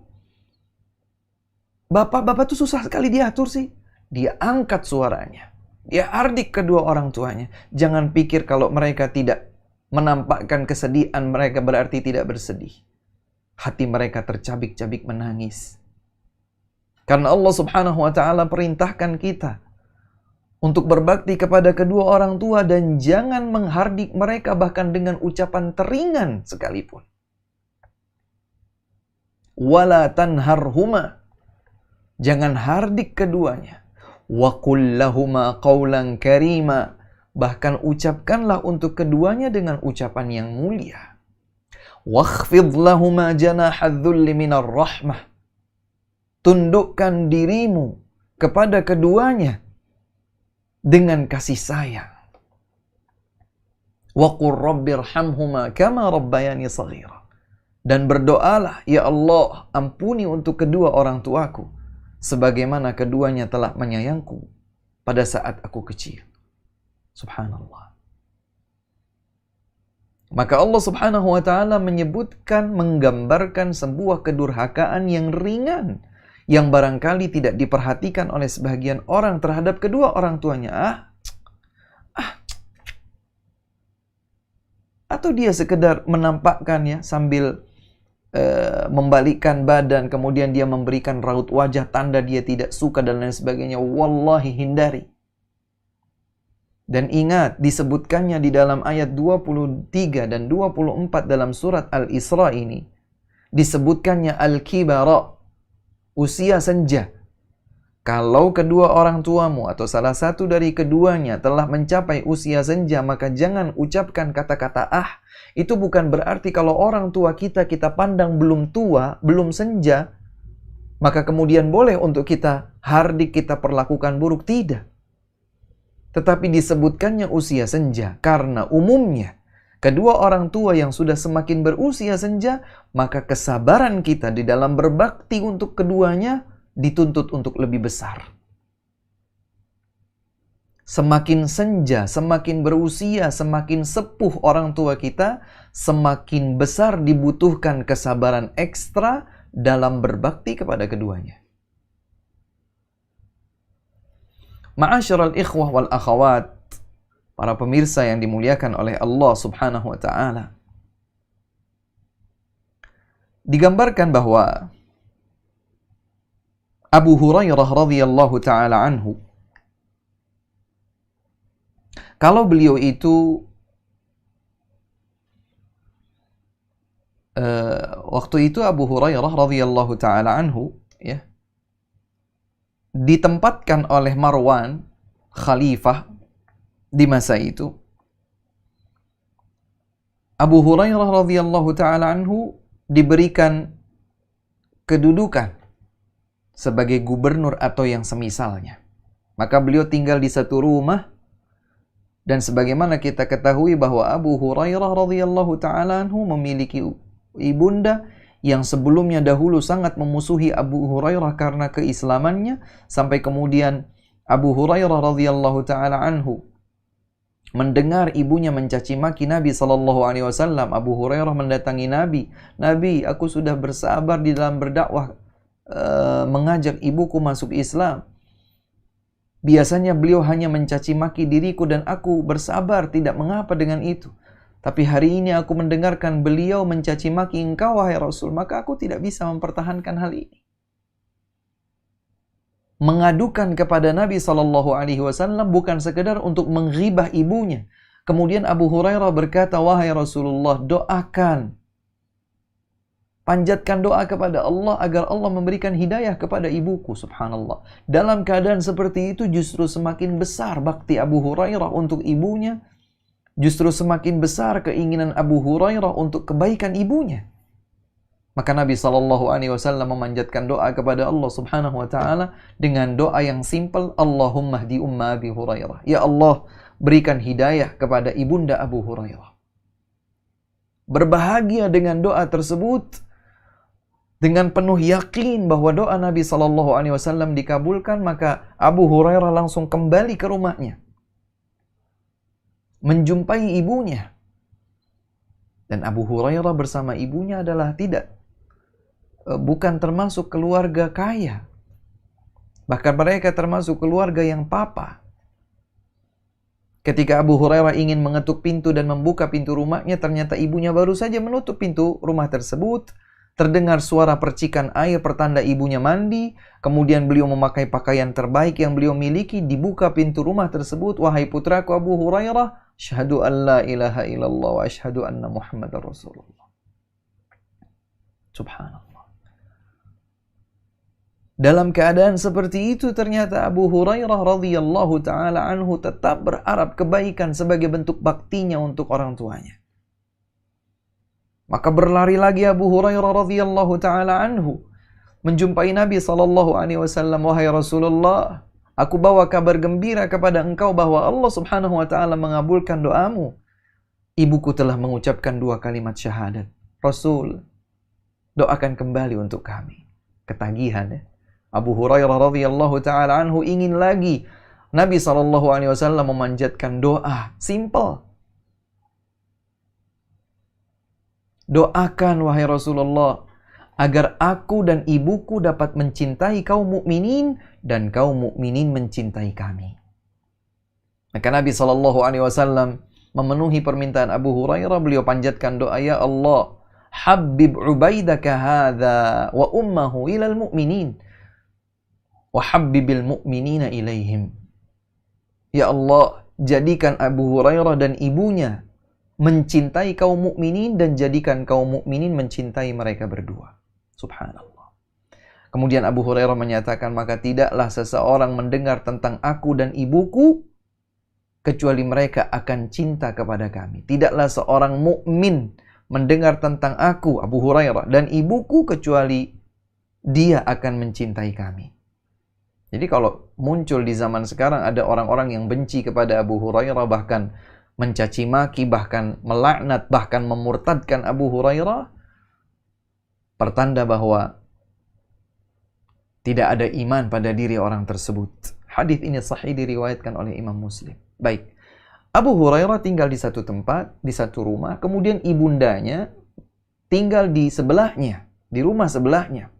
Bapak tuh susah sekali diatur sih." Dia angkat suaranya. Dia hardik kedua orang tuanya. Jangan pikir kalau mereka tidak menampakkan kesedihan, mereka berarti tidak bersedih. Hati mereka tercabik-cabik menangis. Karena Allah Subhanahu wa taala perintahkan kita untuk berbakti kepada kedua orang tua dan jangan menghardik mereka bahkan dengan ucapan teringan sekalipun. Wala tanharhuma. Jangan hardik keduanya. Wa qul lahuma qawlan karima. Bahkan ucapkanlah untuk keduanya dengan ucapan yang mulia. Wakhfid lahuma janahadh-dhulli minar rahmah. Tundukkan dirimu kepada keduanya dengan kasih sayang. Wa qur rabbirhamhuma kama rabbayani shaghira. Dan berdoalah, ya Allah, ampuni untuk kedua orang tuaku sebagaimana keduanya telah menyayangku pada saat aku kecil. Subhanallah. Maka Allah Subhanahu wa taala menyebutkan, menggambarkan sebuah kedurhakaan yang ringan yang barangkali tidak diperhatikan oleh sebagian orang terhadap kedua orang tuanya. Atau dia sekedar menampakkannya sambil membalikkan badan, kemudian dia memberikan raut wajah tanda dia tidak suka dan lain sebagainya. Wallahi, hindari. Dan ingat, disebutkannya di dalam ayat 23 dan 24 dalam surat Al-Isra ini, disebutkannya al-kibara, usia senja. Kalau kedua orang tuamu atau salah satu dari keduanya telah mencapai usia senja, maka jangan ucapkan kata-kata Itu bukan berarti kalau orang tua kita pandang belum tua, belum senja, maka kemudian boleh untuk kita hardik, kita perlakukan buruk. Tidak. Tetapi disebutkannya usia senja karena umumnya kedua orang tua yang sudah semakin berusia senja, maka kesabaran kita di dalam berbakti untuk keduanya dituntut untuk lebih besar. Semakin senja, semakin berusia, semakin sepuh orang tua kita, semakin besar dibutuhkan kesabaran ekstra dalam berbakti kepada keduanya. Ma'asyiral ikhwah wal akhawat, para pemirsa yang dimuliakan oleh Allah Subhanahu wa taala. Digambarkan bahwa Abu Hurairah radhiyallahu taala anhu, kalau beliau itu waktu itu Abu Hurairah radhiyallahu taala anhu ya, ditempatkan oleh Marwan khalifah di masa itu. Abu Hurairah radhiyallahu taala anhu diberikan kedudukan sebagai gubernur atau yang semisalnya. Maka beliau tinggal di satu rumah. Dan sebagaimana kita ketahui bahwa Abu Hurairah radhiyallahu taala anhu memiliki ibunda yang sebelumnya dahulu sangat memusuhi Abu Hurairah karena keislamannya, sampai kemudian Abu Hurairah radhiyallahu taala anhu mendengar ibunya mencaci maki Nabi sallallahu alaihi wasallam. Abu Hurairah mendatangi Nabi, "Nabi, aku sudah bersabar di dalam berdakwah mengajak ibuku masuk Islam. Biasanya beliau hanya mencaci maki diriku dan aku bersabar, tidak mengapa dengan itu. Tapi hari ini aku mendengarkan beliau mencaci maki engkau, wahai Rasul, maka aku tidak bisa mempertahankan hal ini." Mengadukan kepada Nabi SAW bukan sekedar untuk menghibah ibunya. Kemudian Abu Hurairah berkata, "Wahai Rasulullah, doakan panjatkan doa kepada Allah agar Allah memberikan hidayah kepada ibuku. Subhanallah. Dalam keadaan seperti itu justru semakin besar bakti Abu Hurairah untuk ibunya. Justru semakin besar keinginan Abu Hurairah untuk kebaikan ibunya. Maka Nabi SAW memanjatkan doa kepada Allah Subhanahu wa taala dengan doa yang simpel, Allahumma hdi umma Abi Hurairah. Ya Allah, berikan hidayah kepada ibunda Abu Hurairah. Berbahagia dengan doa tersebut, dengan penuh yakin bahwa doa Nabi SAW dikabulkan, maka Abu Hurairah langsung kembali ke rumahnya, menjumpai ibunya. Dan Abu Hurairah bersama ibunya adalah bukan termasuk keluarga kaya. Bahkan mereka termasuk keluarga yang papa. Ketika Abu Hurairah ingin mengetuk pintu dan membuka pintu rumahnya, ternyata ibunya baru saja menutup pintu rumah tersebut. Terdengar suara percikan air pertanda ibunya mandi. Kemudian beliau memakai pakaian terbaik yang beliau miliki. Dibuka pintu rumah tersebut. Wahai putraku Abu Hurairah, syahadu an la ilaha illallah wa asyhadu anna Muhammadar Rasulullah. Subhanallah. Dalam keadaan seperti itu ternyata Abu Hurairah radhiyallahu taala anhu tetap berharap kebaikan sebagai bentuk baktinya untuk orang tuanya. Maka berlari lagi Abu Hurairah radhiyallahu taala anhu menjumpai Nabi SAW. Wahai Rasulullah, aku bawa kabar gembira kepada engkau bahwa Allah Subhanahu wa taala mengabulkan doamu. Ibuku telah mengucapkan 2 kalimat syahadat. Rasul, doakan kembali untuk kami. Ketagihan ya. Abu Hurairah radhiyallahu taala anhu ingin lagi Nabi SAW memanjatkan doa simple. Doakan wahai Rasulullah agar aku dan ibuku dapat mencintai kaum mukminin dan kaum mukminin mencintai kami. Maka Nabi SAW memenuhi permintaan Abu Hurairah, beliau panjatkan doa, ya Allah, habib ubaidaka hadza wa ummahu ilal mu'minin wa habbibil mu'minina ilaihim. Ya Allah, jadikan Abu Hurairah dan ibunya mencintai kaum mukminin dan jadikan kaum mukminin mencintai mereka berdua. Subhanallah. Kemudian Abu Hurairah menyatakan, maka tidaklah seseorang mendengar tentang aku dan ibuku kecuali mereka akan cinta kepada kami. Tidaklah seorang mukmin mendengar tentang aku, Abu Hurairah, dan ibuku kecuali dia akan mencintai kami. Jadi kalau muncul di zaman sekarang ada orang-orang yang benci kepada Abu Hurairah, bahkan mencaci maki, bahkan melaknat, bahkan memurtadkan Abu Hurairah, pertanda bahwa tidak ada iman pada diri orang tersebut. Hadis ini sahih diriwayatkan oleh Imam Muslim. Baik, Abu Hurairah tinggal di satu tempat, di satu rumah, kemudian ibundanya tinggal di sebelahnya, di rumah sebelahnya.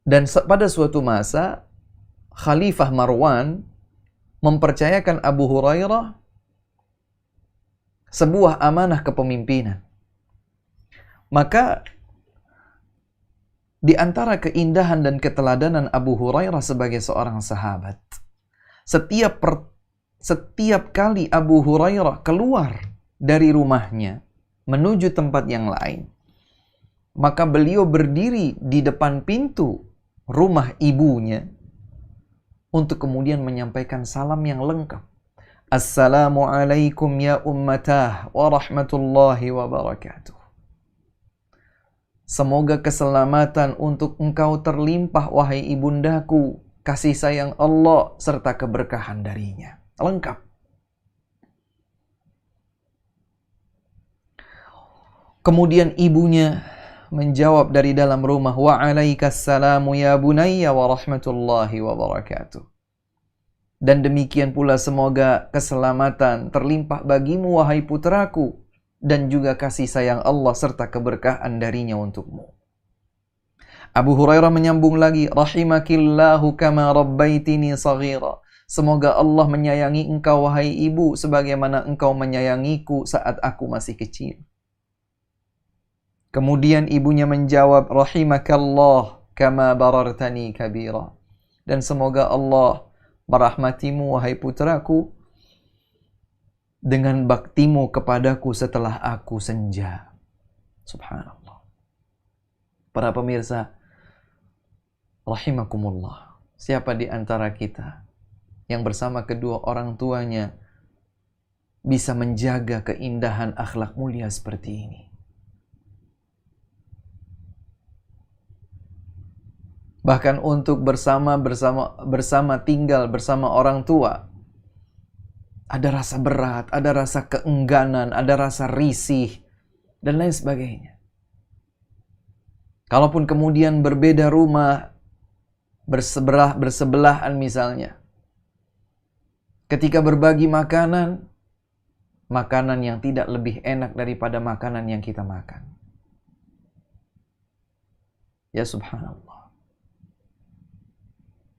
Dan pada suatu masa, Khalifah Marwan mempercayakan Abu Hurairah sebuah amanah kepemimpinan. Maka di antara keindahan dan keteladanan Abu Hurairah sebagai seorang sahabat, setiap kali Abu Hurairah keluar dari rumahnya menuju tempat yang lain, maka beliau berdiri di depan pintu rumah ibunya untuk kemudian menyampaikan salam yang lengkap. Assalamualaikum ya ummatah wa rahmatullahi wa barakatuh. Semoga keselamatan untuk engkau terlimpah wahai ibundaku, kasih sayang Allah serta keberkahan darinya. Lengkap. Kemudian ibunya menjawab dari dalam rumah, wa alaikassalamu ya bunayya wa rahmatullahi wa barakatuh. Dan demikian pula semoga keselamatan terlimpah bagimu wahai putraku, dan juga kasih sayang Allah serta keberkahan darinya untukmu. Abu Hurairah menyambung lagi, rahimakillahu kama rabbaitini saghira. Semoga Allah menyayangi engkau wahai ibu sebagaimana engkau menyayangiku saat aku masih kecil. Kemudian ibunya menjawab, rahimakallah kama barartani kabira. Dan semoga Allah merahmatimu wahai putraku dengan baktimu kepadaku setelah aku senja. Subhanallah. Para pemirsa rahimakumullah, siapa di antara kita yang bersama kedua orang tuanya bisa menjaga keindahan akhlak mulia seperti ini? Bahkan untuk bersama tinggal bersama orang tua, ada rasa berat, ada rasa keengganan, ada rasa risih, dan lain sebagainya. Kalaupun kemudian berbeda rumah, bersebelahan misalnya, ketika berbagi makanan yang tidak lebih enak daripada makanan yang kita makan. Ya subhanallah.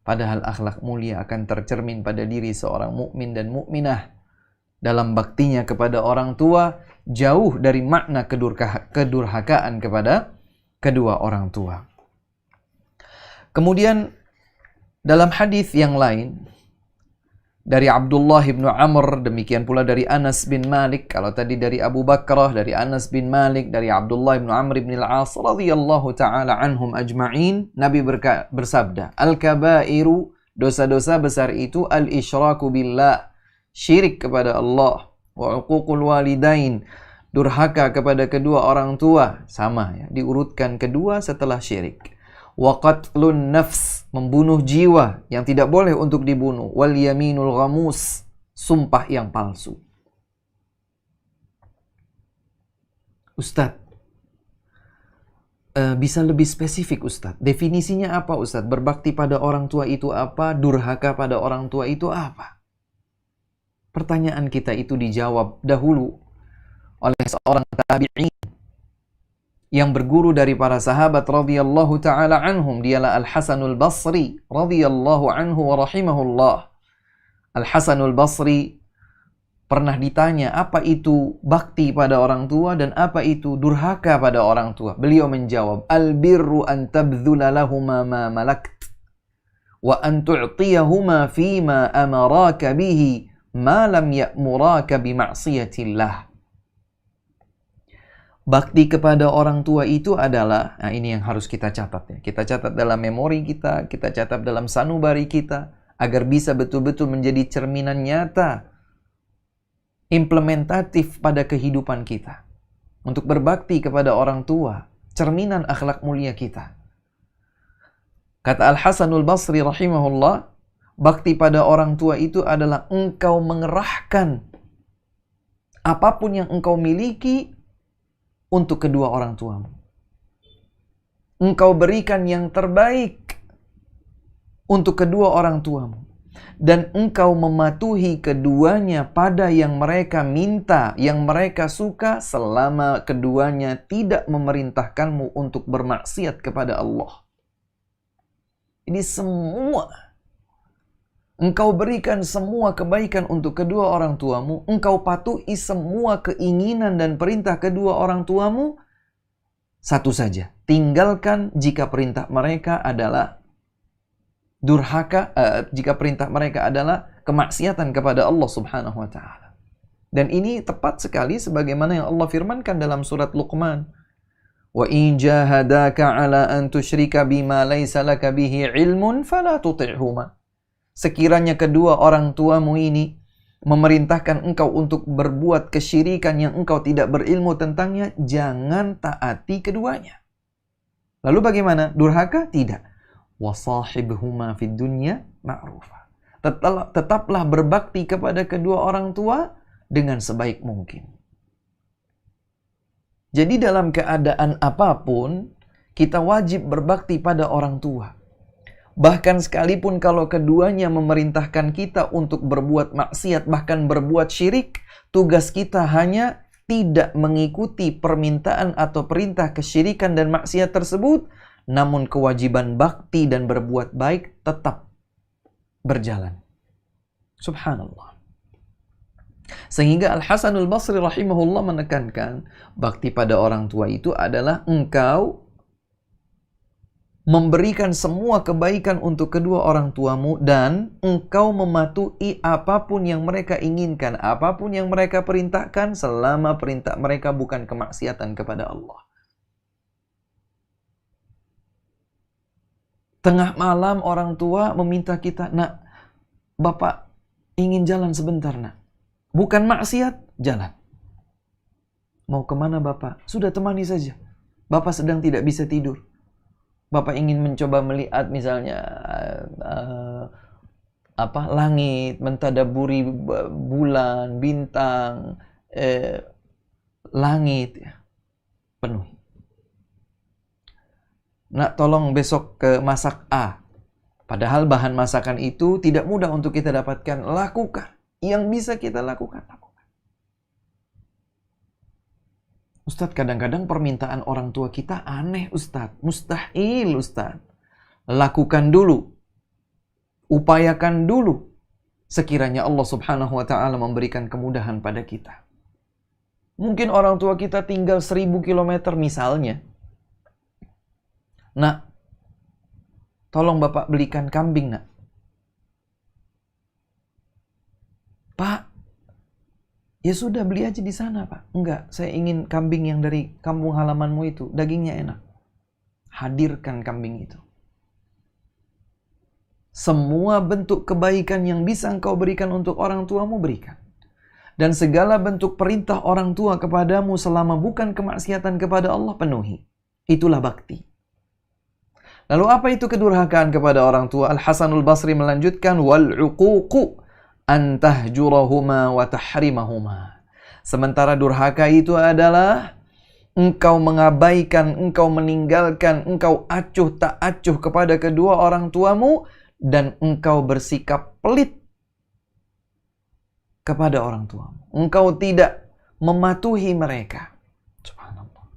Padahal akhlak mulia akan tercermin pada diri seorang mukmin dan mukminah dalam baktinya kepada orang tua, jauh dari makna kedurhakaan kepada kedua orang tua. Kemudian dalam hadis yang lain dari Abdullah bin Amr, demikian pula dari Anas bin Malik. Kalau tadi dari Abu Bakrah, dari Anas bin Malik, dari Abdullah bin Amr bin Al-As radhiyallahu taala anhum ajma'in, Nabi bersabda, "Al-kabairu, dosa-dosa besar itu, al-isyraku billah, syirik kepada Allah, wa uququl walidain, durhaka kepada kedua orang tua." Sama ya, diurutkan kedua setelah syirik. Wa qatlun nafs, membunuh jiwa yang tidak boleh untuk dibunuh. Wal yaminul ghamus, sumpah yang palsu. Ustadz, bisa lebih spesifik Ustadz? Definisinya apa Ustadz? Berbakti pada orang tua itu apa? Durhaka pada orang tua itu apa? Pertanyaan kita itu dijawab dahulu oleh seorang tabi'in yang berguru dari para sahabat radhiyallahu taala anhum. Dialah Al-Hasanul Basri radhiyallahu anhu wa rahimahullah. Al-Hasanul Basri pernah ditanya apa itu bakti pada orang tua dan apa itu durhaka pada orang tua. Beliau menjawab, "Al-birru an tabdhula lahuma ma malakt wa an tu'tiyahuma fima amaraka bihi ma lam ya'muraka bi ma'siyatillah." Bakti kepada orang tua itu adalah, nah ini yang harus kita catat ya. Kita catat dalam memori kita catat dalam sanubari kita, agar bisa betul-betul menjadi cerminan nyata, implementatif pada kehidupan kita. Untuk berbakti kepada orang tua, cerminan akhlak mulia kita. Kata Al-Hasanul Basri rahimahullah, bakti pada orang tua itu adalah engkau mengerahkan apapun yang engkau miliki untuk kedua orang tuamu. Engkau berikan yang terbaik untuk kedua orang tuamu. Dan engkau mematuhi keduanya pada yang mereka minta, yang mereka suka, selama keduanya tidak memerintahkanmu untuk bermaksiat kepada Allah. Ini semua engkau berikan semua kebaikan untuk kedua orang tuamu, engkau patuhi semua keinginan dan perintah kedua orang tuamu. Satu saja, tinggalkan jika perintah mereka adalah durhaka, jika perintah mereka adalah kemaksiatan kepada Allah Subhanahu wa taala. Dan ini tepat sekali sebagaimana yang Allah firmankan dalam surat Luqman. Wa in jahadaka ala an tusyrika bima laysa laka bihi ilmun fala tuti'huma. Sekiranya kedua orang tuamu ini memerintahkan engkau untuk berbuat kesyirikan yang engkau tidak berilmu tentangnya, jangan taati keduanya. Lalu bagaimana? Durhaka? Tidak. Wasahibhuma fid dunya ma'rufa. Tetaplah berbakti kepada kedua orang tua dengan sebaik mungkin. Jadi dalam keadaan apapun, kita wajib berbakti pada orang tua. Bahkan sekalipun kalau keduanya memerintahkan kita untuk berbuat maksiat, bahkan berbuat syirik, tugas kita hanya tidak mengikuti permintaan atau perintah kesyirikan dan maksiat tersebut, namun kewajiban bakti dan berbuat baik tetap berjalan. Subhanallah. Sehingga Al-Hasanul Basri rahimahullah menekankan, bakti pada orang tua itu adalah engkau memberikan semua kebaikan untuk kedua orang tuamu dan engkau mematuhi apapun yang mereka inginkan, apapun yang mereka perintahkan, selama perintah mereka bukan kemaksiatan kepada Allah. Tengah malam orang tua meminta kita, "Nak, Bapak ingin jalan sebentar, nak." Bukan maksiat, jalan. Mau kemana Bapak? Sudah temani saja. Bapak sedang tidak bisa tidur. Bapak ingin mencoba melihat misalnya langit, mentadaburi bulan, bintang, langit, ya. Penuh. Nak, tolong besok ke masak A. Padahal bahan masakan itu tidak mudah untuk kita dapatkan. Lakukan. Yang bisa kita lakukan. Ustadz, kadang-kadang permintaan orang tua kita aneh, Ustadz. Mustahil, Ustadz. Lakukan dulu. Upayakan dulu. Sekiranya Allah subhanahu wa ta'ala memberikan kemudahan pada kita. Mungkin orang tua kita tinggal 1000 kilometer misalnya. Nak, tolong Bapak belikan kambing, nak. Pak, ya sudah, beli aja di sana, Pak. Enggak, saya ingin kambing yang dari kampung halamanmu itu. Dagingnya enak. Hadirkan kambing itu. Semua bentuk kebaikan yang bisa engkau berikan untuk orang tuamu, berikan. Dan segala bentuk perintah orang tua kepadamu selama bukan kemaksiatan kepada Allah, penuhi. Itulah bakti. Lalu apa itu kedurhakaan kepada orang tua? Al-Hasanul Basri melanjutkan, wal-uququ an tahjurahuma wa tahrimahuma. Sementara durhaka itu adalah engkau mengabaikan, engkau meninggalkan, engkau acuh tak acuh kepada kedua orang tuamu, dan engkau bersikap pelit kepada orang tuamu. Engkau tidak mematuhi mereka. Subhanallah.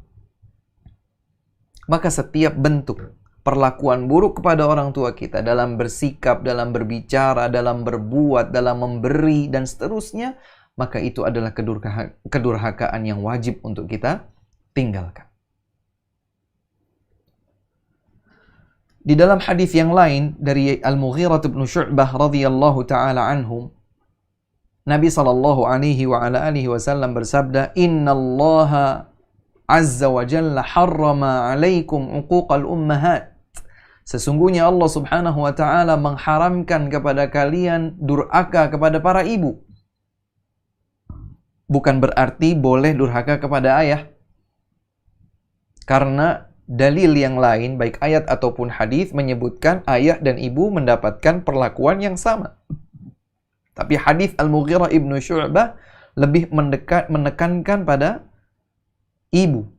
Maka setiap bentuk perlakuan buruk kepada orang tua kita dalam bersikap, dalam berbicara, dalam berbuat, dalam memberi, dan seterusnya, maka itu adalah kedurhakaan yang wajib untuk kita tinggalkan. Di dalam hadis yang lain dari Al-Mughirah bin Syu'bah radhiyallahu taala anhum, Nabi sallallahu alaihi wa ala alihi wasallam bersabda, "Innallaha azza wa jalla harrama 'alaikum 'uquqal ummahat." Sesungguhnya Allah subhanahu wa ta'ala mengharamkan kepada kalian durhaka kepada para ibu. Bukan berarti boleh durhaka kepada ayah. Karena dalil yang lain, baik ayat ataupun hadis, menyebutkan ayah dan ibu mendapatkan perlakuan yang sama. Tapi hadis Al-Mughirah ibnu Syu'bah lebih menekankan pada ibu.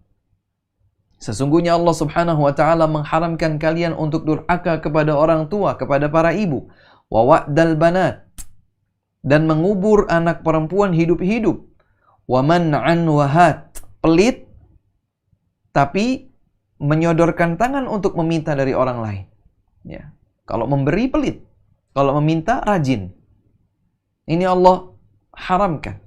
Sesungguhnya Allah subhanahu wa ta'ala mengharamkan kalian untuk durhaka kepada orang tua, kepada para ibu. Wa wa'dal banat. Dan mengubur anak perempuan hidup-hidup. Wa man'an wahat. Pelit, tapi menyodorkan tangan untuk meminta dari orang lain. Ya. Kalau memberi, pelit. Kalau meminta, rajin. Ini Allah haramkan.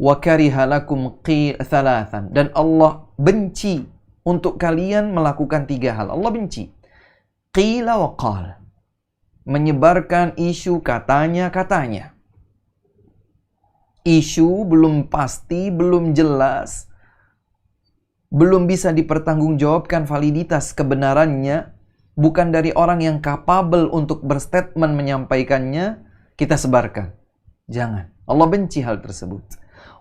Wa kariha lakum thalathan. Dan Allah benci untuk kalian melakukan 3 hal. Allah benci. Qila wa qal. Menyebarkan isu katanya-katanya. Isu belum pasti, belum jelas, belum bisa dipertanggungjawabkan validitas kebenarannya, bukan dari orang yang kapabel untuk berstatement menyampaikannya, kita sebarkan. Jangan. Allah benci hal tersebut.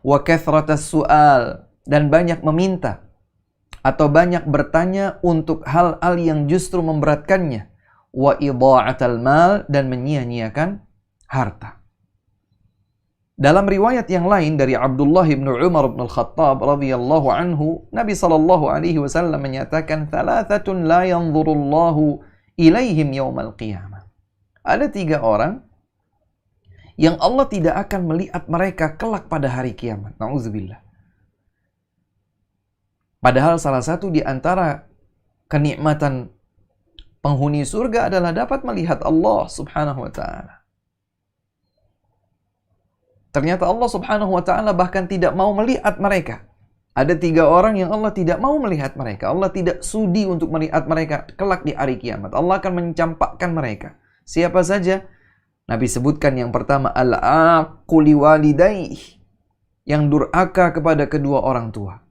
Wa kathratas su'al. Dan banyak meminta atau banyak bertanya untuk hal-hal yang justru memberatkannya. Wa idha'atal mal. Dan menyia-nyiakan harta. Dalam riwayat yang lain dari Abdullah bin Umar bin Al-Khattab radhiyallahu anhu, Nabi sallallahu alaihi wasallam menyatakan, "Thalathatun la yanzurullahu ilaihim yaumal qiyamah." Ada 3 orang yang Allah tidak akan melihat mereka kelak pada hari kiamat. Nauzubillah. Padahal salah satu di antara kenikmatan penghuni surga adalah dapat melihat Allah subhanahu wa ta'ala. Ternyata Allah subhanahu wa ta'ala bahkan tidak mau melihat mereka. Ada 3 orang yang Allah tidak mau melihat mereka. Allah tidak sudi untuk melihat mereka kelak di hari kiamat. Allah akan mencampakkan mereka. Siapa saja? Nabi sebutkan yang pertama, al-aqu liwalidayh, yang durhaka kepada kedua orang tua.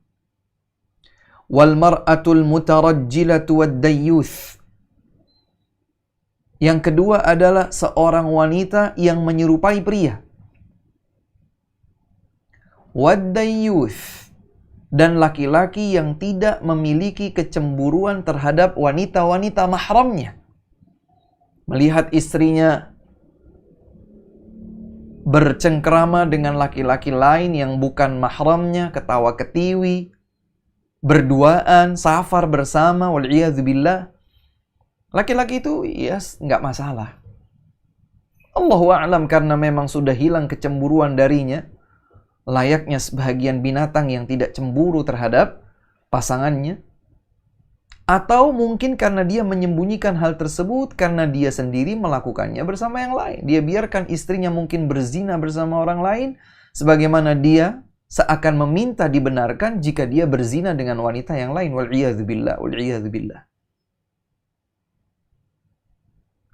Wal mar'atul mutarajjilatu wad dayyuth, Yang kedua adalah seorang wanita yang menyerupai pria. Wad-dayyuth, dan laki-laki yang tidak memiliki kecemburuan terhadap wanita-wanita mahramnya. Melihat istrinya bercengkrama dengan laki-laki lain yang bukan mahramnya, ketawa ketiwi, berduaan, safar bersama, wal'iyadzubillah. Laki-laki itu ya nggak masalah. Allahu a'lam, karena memang sudah hilang kecemburuan darinya, layaknya sebahagian binatang yang tidak cemburu terhadap pasangannya. Atau mungkin karena dia menyembunyikan hal tersebut karena dia sendiri melakukannya bersama yang lain. Dia biarkan istrinya mungkin berzina bersama orang lain, sebagaimana dia seakan meminta dibenarkan jika dia berzina dengan wanita yang lain. Wal'iyadzubillah, wal'iyadzubillah.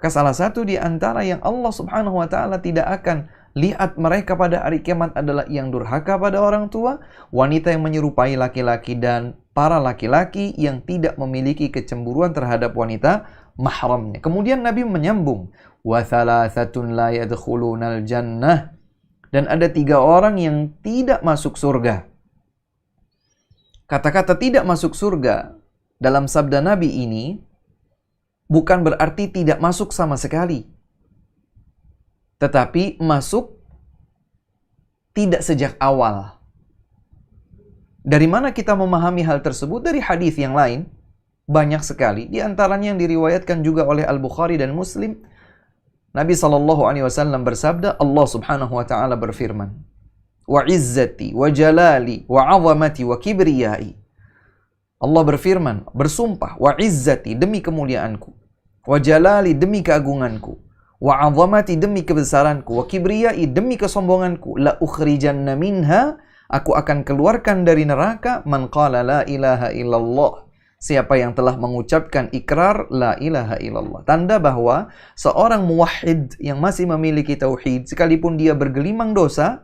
Salah satu di antara yang Allah subhanahu wa ta'ala tidak akan lihat mereka pada hari kiamat adalah yang durhaka pada orang tua, wanita yang menyerupai laki-laki, dan para laki-laki yang tidak memiliki kecemburuan terhadap wanita mahramnya. Kemudian Nabi menyambung, wa thalathatun la yadkhulunal jannah, dan ada 3 orang yang tidak masuk surga. Kata-kata tidak masuk surga dalam sabda Nabi ini bukan berarti tidak masuk sama sekali, tetapi masuk tidak sejak awal. Dari mana kita memahami hal tersebut? Dari hadis yang lain, banyak sekali. Di antaranya yang diriwayatkan juga oleh Al-Bukhari dan Muslim. Nabi SAW bersabda, Allah subhanahu wa ta'ala berfirman, wa izzati, wa jalali, wa azamati, wa kibriyai. Allah berfirman, bersumpah, wa izzati, demi kemuliaanku, wa jalali, demi keagunganku, wa azamati, demi kebesaranku, wa kibriyai, demi kesombonganku, la ukhrijanna minha, aku akan keluarkan dari neraka, man qala la ilaha illallah, siapa yang telah mengucapkan ikrar la ilaha illallah. Tanda bahwa seorang muwahhid yang masih memiliki tauhid, sekalipun dia bergelimang dosa,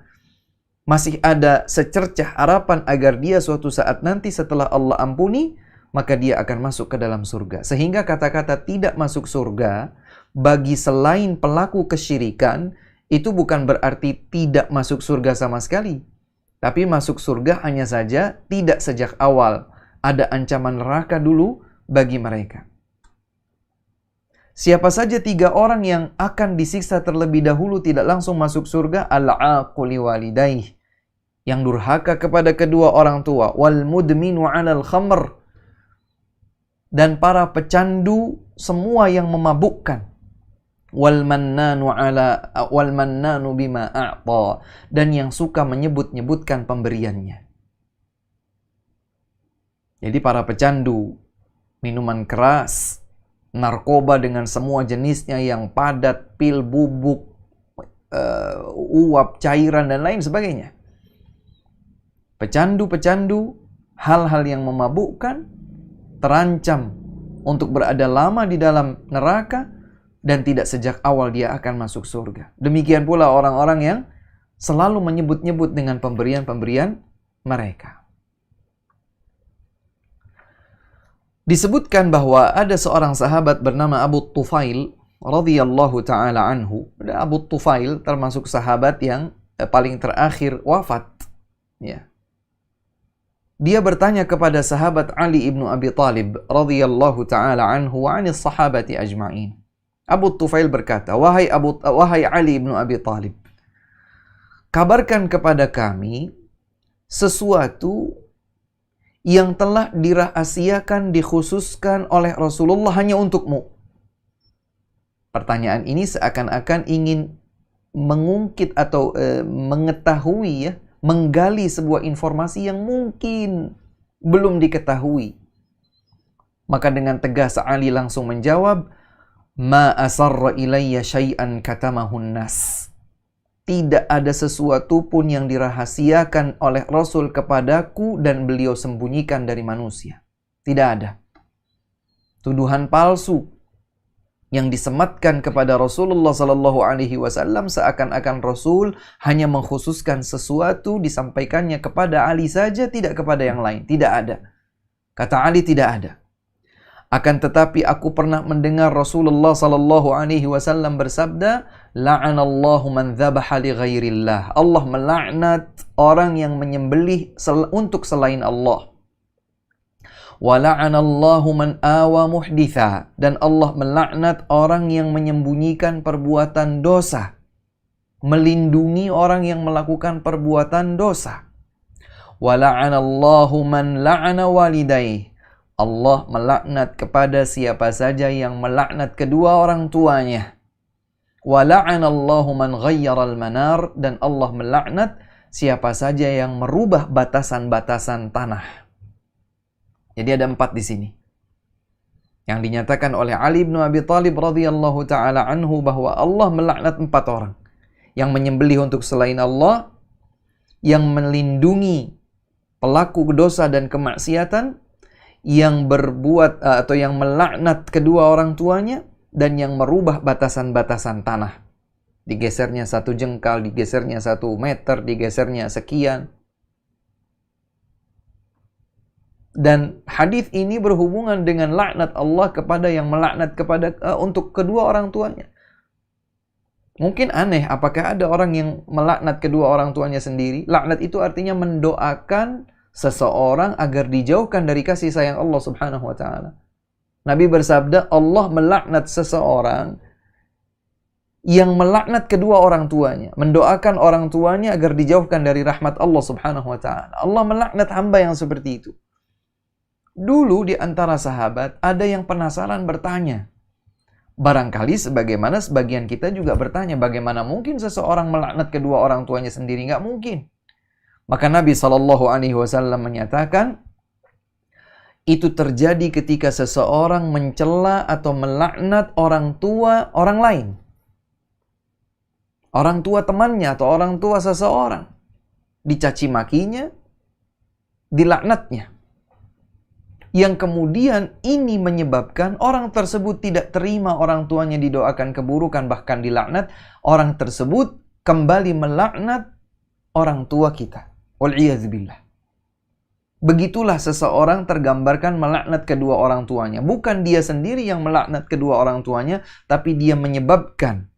masih ada secercah harapan agar dia suatu saat nanti setelah Allah ampuni, maka dia akan masuk ke dalam surga. Sehingga kata-kata tidak masuk surga bagi selain pelaku kesyirikan itu bukan berarti tidak masuk surga sama sekali. Tapi masuk surga hanya saja tidak sejak awal. Ada ancaman neraka dulu bagi mereka. Siapa saja 3 orang yang akan disiksa terlebih dahulu tidak langsung masuk surga? Al-aquli walidaih, yang durhaka kepada kedua orang tua, wal mudminu 'alal khamr, dan para pecandu semua yang memabukkan, wal mannanu bima a'ta, dan yang suka menyebut-nyebutkan pemberiannya. Jadi para pecandu minuman keras, narkoba dengan semua jenisnya yang padat, pil, bubuk, uap, cairan, dan lain sebagainya. Pecandu-pecandu, hal-hal yang memabukkan, terancam untuk berada lama di dalam neraka, dan tidak sejak awal dia akan masuk surga. Demikian pula orang-orang yang selalu menyebut-nyebut dengan pemberian-pemberian mereka. Disebutkan bahwa ada seorang sahabat bernama Abu Tufail radhiyallahu ta'ala anhu. Abu Tufail termasuk sahabat yang paling terakhir wafat. Ya. Dia bertanya kepada sahabat Ali ibnu Abi Talib radhiyallahu ta'ala anhu wa 'anis sahabati ajma'in. Abu Tufail berkata, wahai Ali ibnu Abi Talib, kabarkan kepada kami sesuatu yang telah dirahasiakan, dikhususkan oleh Rasulullah hanya untukmu. Pertanyaan ini seakan-akan ingin mengungkit atau mengetahui, ya, menggali sebuah informasi yang mungkin belum diketahui. Maka dengan tegas Ali langsung menjawab, ma asarra ilayya syai'an katamahun nas. Tidak ada sesuatu pun yang dirahasiakan oleh Rasul kepadaku dan beliau sembunyikan dari manusia. Tidak ada. Tuduhan palsu yang disematkan kepada Rasulullah sallallahu alaihi wasallam seakan-akan Rasul hanya mengkhususkan sesuatu, disampaikannya kepada Ali saja, tidak kepada yang lain. Tidak ada. Kata Ali, tidak ada. Akan tetapi aku pernah mendengar Rasulullah sallallahu alaihi wasallam bersabda, la'anallahu man dzabaha li ghairillah. Allah melaknat orang yang menyembelih untuk selain Allah. Wa la'anallahu man awa muhditha, dan Allah melaknat orang yang menyembunyikan perbuatan dosa, melindungi orang yang melakukan perbuatan dosa. Wa la'anallahu man la'ana walidayh. Allah melaknat kepada siapa saja yang melaknat kedua orang tuanya. Wa la'anallahu man ghayyaral manar, dan Allah melaknat siapa saja yang merubah batasan-batasan tanah. Jadi ada 4 di sini. Yang dinyatakan oleh Ali bin Abi Thalib radhiyallahu taala anhu bahwa Allah melaknat 4 orang. Yang menyembelih untuk selain Allah, yang melindungi pelaku dosa dan kemaksiatan, yang berbuat atau yang melaknat kedua orang tuanya, dan yang merubah batasan-batasan tanah. Digesernya 1 jengkal, digesernya 1 meter, digesernya sekian. Dan hadis ini berhubungan dengan laknat Allah kepada yang melaknat kepada untuk kedua orang tuanya. Mungkin aneh, apakah ada orang yang melaknat kedua orang tuanya sendiri? Laknat itu artinya mendoakan seseorang agar dijauhkan dari kasih sayang Allah Subhanahu wa taala. Nabi bersabda, Allah melaknat seseorang yang melaknat kedua orang tuanya, mendoakan orang tuanya agar dijauhkan dari rahmat Allah Subhanahu wa taala. Allah melaknat hamba yang seperti itu. Dulu di antara sahabat ada yang penasaran bertanya. Barangkali sebagaimana sebagian kita juga bertanya, bagaimana mungkin seseorang melaknat kedua orang tuanya sendiri? Nggak mungkin. Maka Nabi SAW menyatakan, itu terjadi ketika seseorang mencela atau melaknat orang tua orang lain. Orang tua temannya atau orang tua seseorang. Dicaci makinya, dilaknatnya. Yang kemudian ini menyebabkan orang tersebut tidak terima orang tuanya didoakan keburukan, bahkan dilaknat. Orang tersebut kembali melaknat orang tua kita. Wal'iyadzubillah. Begitulah seseorang tergambarkan melaknat kedua orang tuanya. Bukan dia sendiri yang melaknat kedua orang tuanya, tapi dia menyebabkan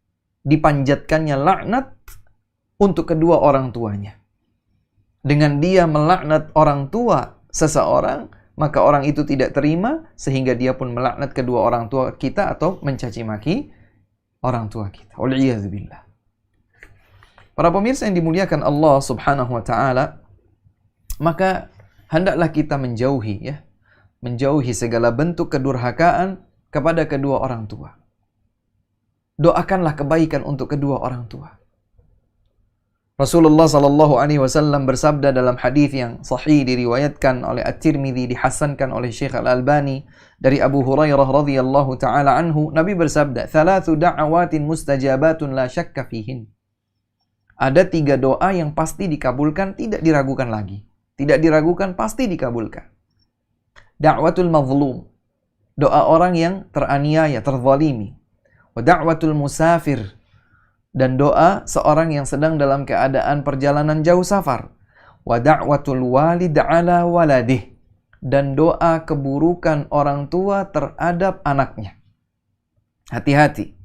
dipanjatkannya laknat untuk kedua orang tuanya. Dengan dia melaknat orang tua seseorang, maka orang itu tidak terima, sehingga dia pun melaknat kedua orang tua kita atau mencaci maki orang tua kita. Wal'iyadzubillah. Para pemirsa yang dimuliakan Allah Subhanahu wa taala, maka hendaklah kita menjauhi segala bentuk kedurhakaan kepada kedua orang tua. Doakanlah kebaikan untuk kedua orang tua. Rasulullah sallallahu alaihi wasallam bersabda dalam hadis yang sahih diriwayatkan oleh At-Tirmidzi, dihasankan oleh Syekh Al-Albani dari Abu Hurairah radhiyallahu taala anhu, Nabi bersabda, "Thalathu da'awatin mustajabatun la syakka fihin." Ada 3 doa yang pasti dikabulkan, tidak diragukan lagi. Tidak diragukan, pasti dikabulkan. Da'watul mazlum, doa orang yang teraniaya, terzalimi. Wa da'watul musafir, dan doa seorang yang sedang dalam keadaan perjalanan jauh safar. Wa da'watul walid ala waladih, dan doa keburukan orang tua terhadap anaknya. Hati-hati.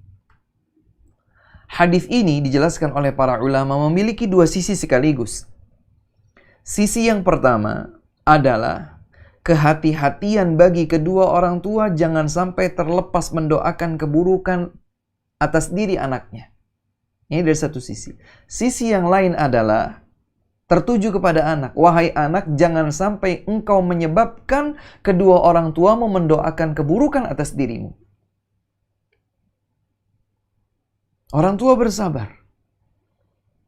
Hadis ini dijelaskan oleh para ulama memiliki 2 sisi sekaligus. Sisi yang pertama adalah kehati-hatian bagi kedua orang tua jangan sampai terlepas mendoakan keburukan atas diri anaknya. Ini dari satu sisi. Sisi yang lain adalah tertuju kepada anak. Wahai anak, jangan sampai engkau menyebabkan kedua orang tuamu mendoakan keburukan atas dirimu. Orang tua bersabar.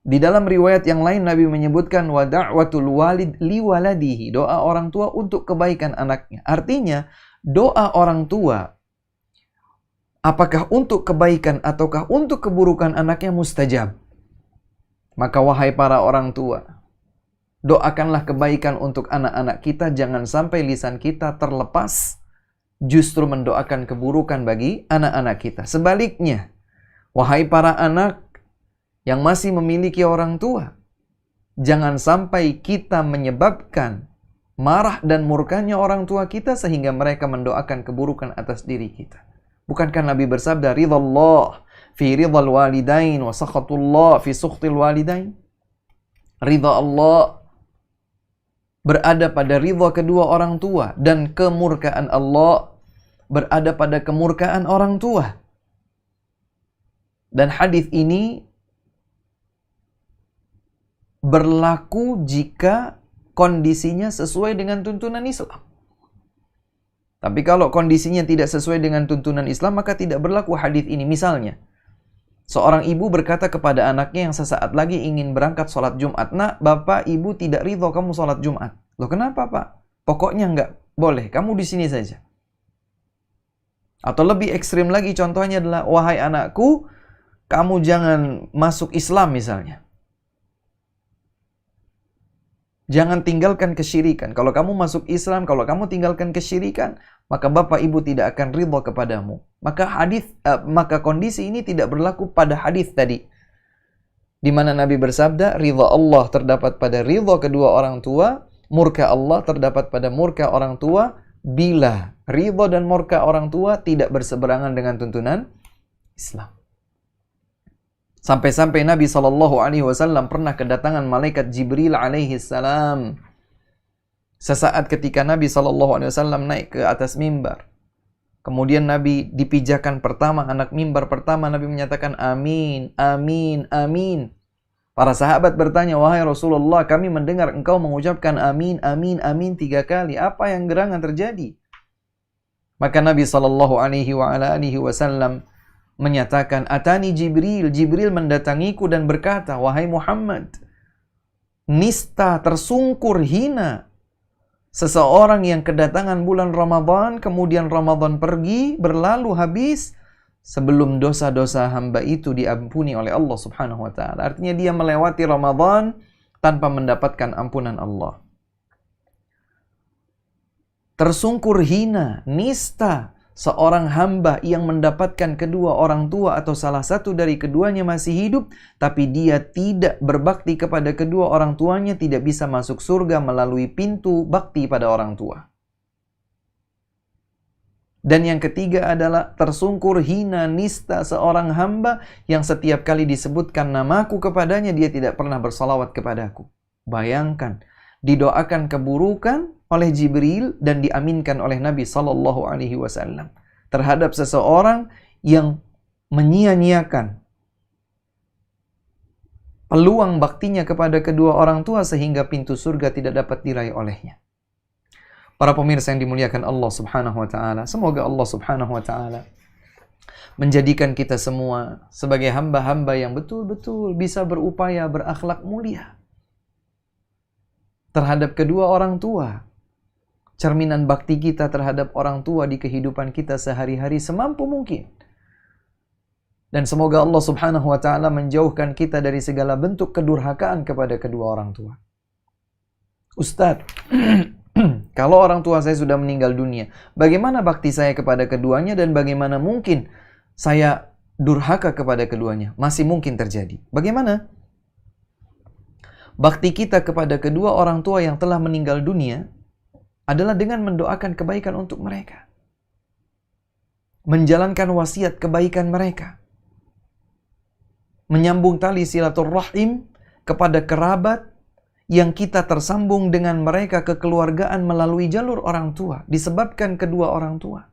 Di dalam riwayat yang lain Nabi menyebutkan wa da'watul walid li waladihi, doa orang tua untuk kebaikan anaknya. Artinya, doa orang tua apakah untuk kebaikan ataukah untuk keburukan anaknya mustajab. Maka wahai para orang tua, doakanlah kebaikan untuk anak-anak kita, jangan sampai lisan kita terlepas justru mendoakan keburukan bagi anak-anak kita. Sebaliknya, wahai para anak yang masih memiliki orang tua, jangan sampai kita menyebabkan marah dan murkanya orang tua kita sehingga mereka mendoakan keburukan atas diri kita. Bukankah Nabi bersabda, ridallah fi ridal walidain wa sakhatullah fi sukhtil walidain? Ridha Allah berada pada ridha kedua orang tua dan kemurkaan Allah berada pada kemurkaan orang tua. Dan hadis ini berlaku jika kondisinya sesuai dengan tuntunan Islam. Tapi kalau kondisinya tidak sesuai dengan tuntunan Islam, maka tidak berlaku hadis ini. Misalnya, seorang ibu berkata kepada anaknya yang sesaat lagi ingin berangkat sholat Jumat, "Nak, bapak ibu tidak ridho kamu sholat Jumat." Loh, kenapa pak? Pokoknya nggak boleh, kamu di sini saja. Atau lebih ekstrim lagi contohnya adalah, "Wahai anakku, kamu jangan masuk Islam," misalnya. Jangan tinggalkan kesyirikan. Kalau kamu masuk Islam, kalau kamu tinggalkan kesyirikan, maka bapak ibu tidak akan ridho kepadamu. Maka kondisi ini tidak berlaku pada hadis tadi, di mana Nabi bersabda, ridho Allah terdapat pada ridho kedua orang tua, murka Allah terdapat pada murka orang tua, bila ridho dan murka orang tua tidak berseberangan dengan tuntunan Islam. Sampai-sampai Nabi SAW pernah kedatangan malaikat Jibril alaihi salam. Sesaat ketika Nabi SAW naik ke atas mimbar. Kemudian Nabi dipijakan pertama, anak mimbar pertama, Nabi menyatakan amin, amin, amin. Para sahabat bertanya, "Wahai Rasulullah, kami mendengar engkau mengucapkan amin, amin, amin 3 kali. Apa yang gerangan terjadi?" Maka Nabi SAW menyatakan, "Atani Jibril, Jibril mendatangiku dan berkata, wahai Muhammad, nista tersungkur hina seseorang yang kedatangan bulan Ramadan, kemudian Ramadan pergi, berlalu habis, sebelum dosa-dosa hamba itu diampuni oleh Allah Subhanahu wa Ta'ala." Artinya dia melewati Ramadan tanpa mendapatkan ampunan Allah. Tersungkur hina, nista seorang hamba yang mendapatkan kedua orang tua atau salah satu dari keduanya masih hidup, tapi dia tidak berbakti kepada kedua orang tuanya, tidak bisa masuk surga melalui pintu bakti pada orang tua. Dan yang ketiga adalah tersungkur hina nista seorang hamba yang setiap kali disebutkan namaku kepadanya, dia tidak pernah bersalawat kepadaku. Bayangkan, didoakan keburukan oleh Jibril dan diaminkan oleh Nabi SAW terhadap seseorang yang menyia-nyiakan peluang baktinya kepada kedua orang tua sehingga pintu surga tidak dapat diraih olehnya. Para pemirsa yang dimuliakan Allah Subhanahu wa Ta'ala, semoga Allah Subhanahu wa Ta'ala menjadikan kita semua sebagai hamba-hamba yang betul-betul bisa berupaya berakhlak mulia terhadap kedua orang tua. Cerminan bakti kita terhadap orang tua di kehidupan kita sehari-hari semampu mungkin. Dan semoga Allah Subhanahu wa Ta'ala menjauhkan kita dari segala bentuk kedurhakaan kepada kedua orang tua. Ustadz, kalau orang tua saya sudah meninggal dunia, bagaimana bakti saya kepada keduanya dan bagaimana mungkin saya durhaka kepada keduanya? Masih mungkin terjadi. Bagaimana? Bakti kita kepada kedua orang tua yang telah meninggal dunia adalah dengan mendoakan kebaikan untuk mereka. Menjalankan wasiat kebaikan mereka. Menyambung tali silaturrahim kepada kerabat yang kita tersambung dengan mereka kekeluargaan melalui jalur orang tua, disebabkan kedua orang tua.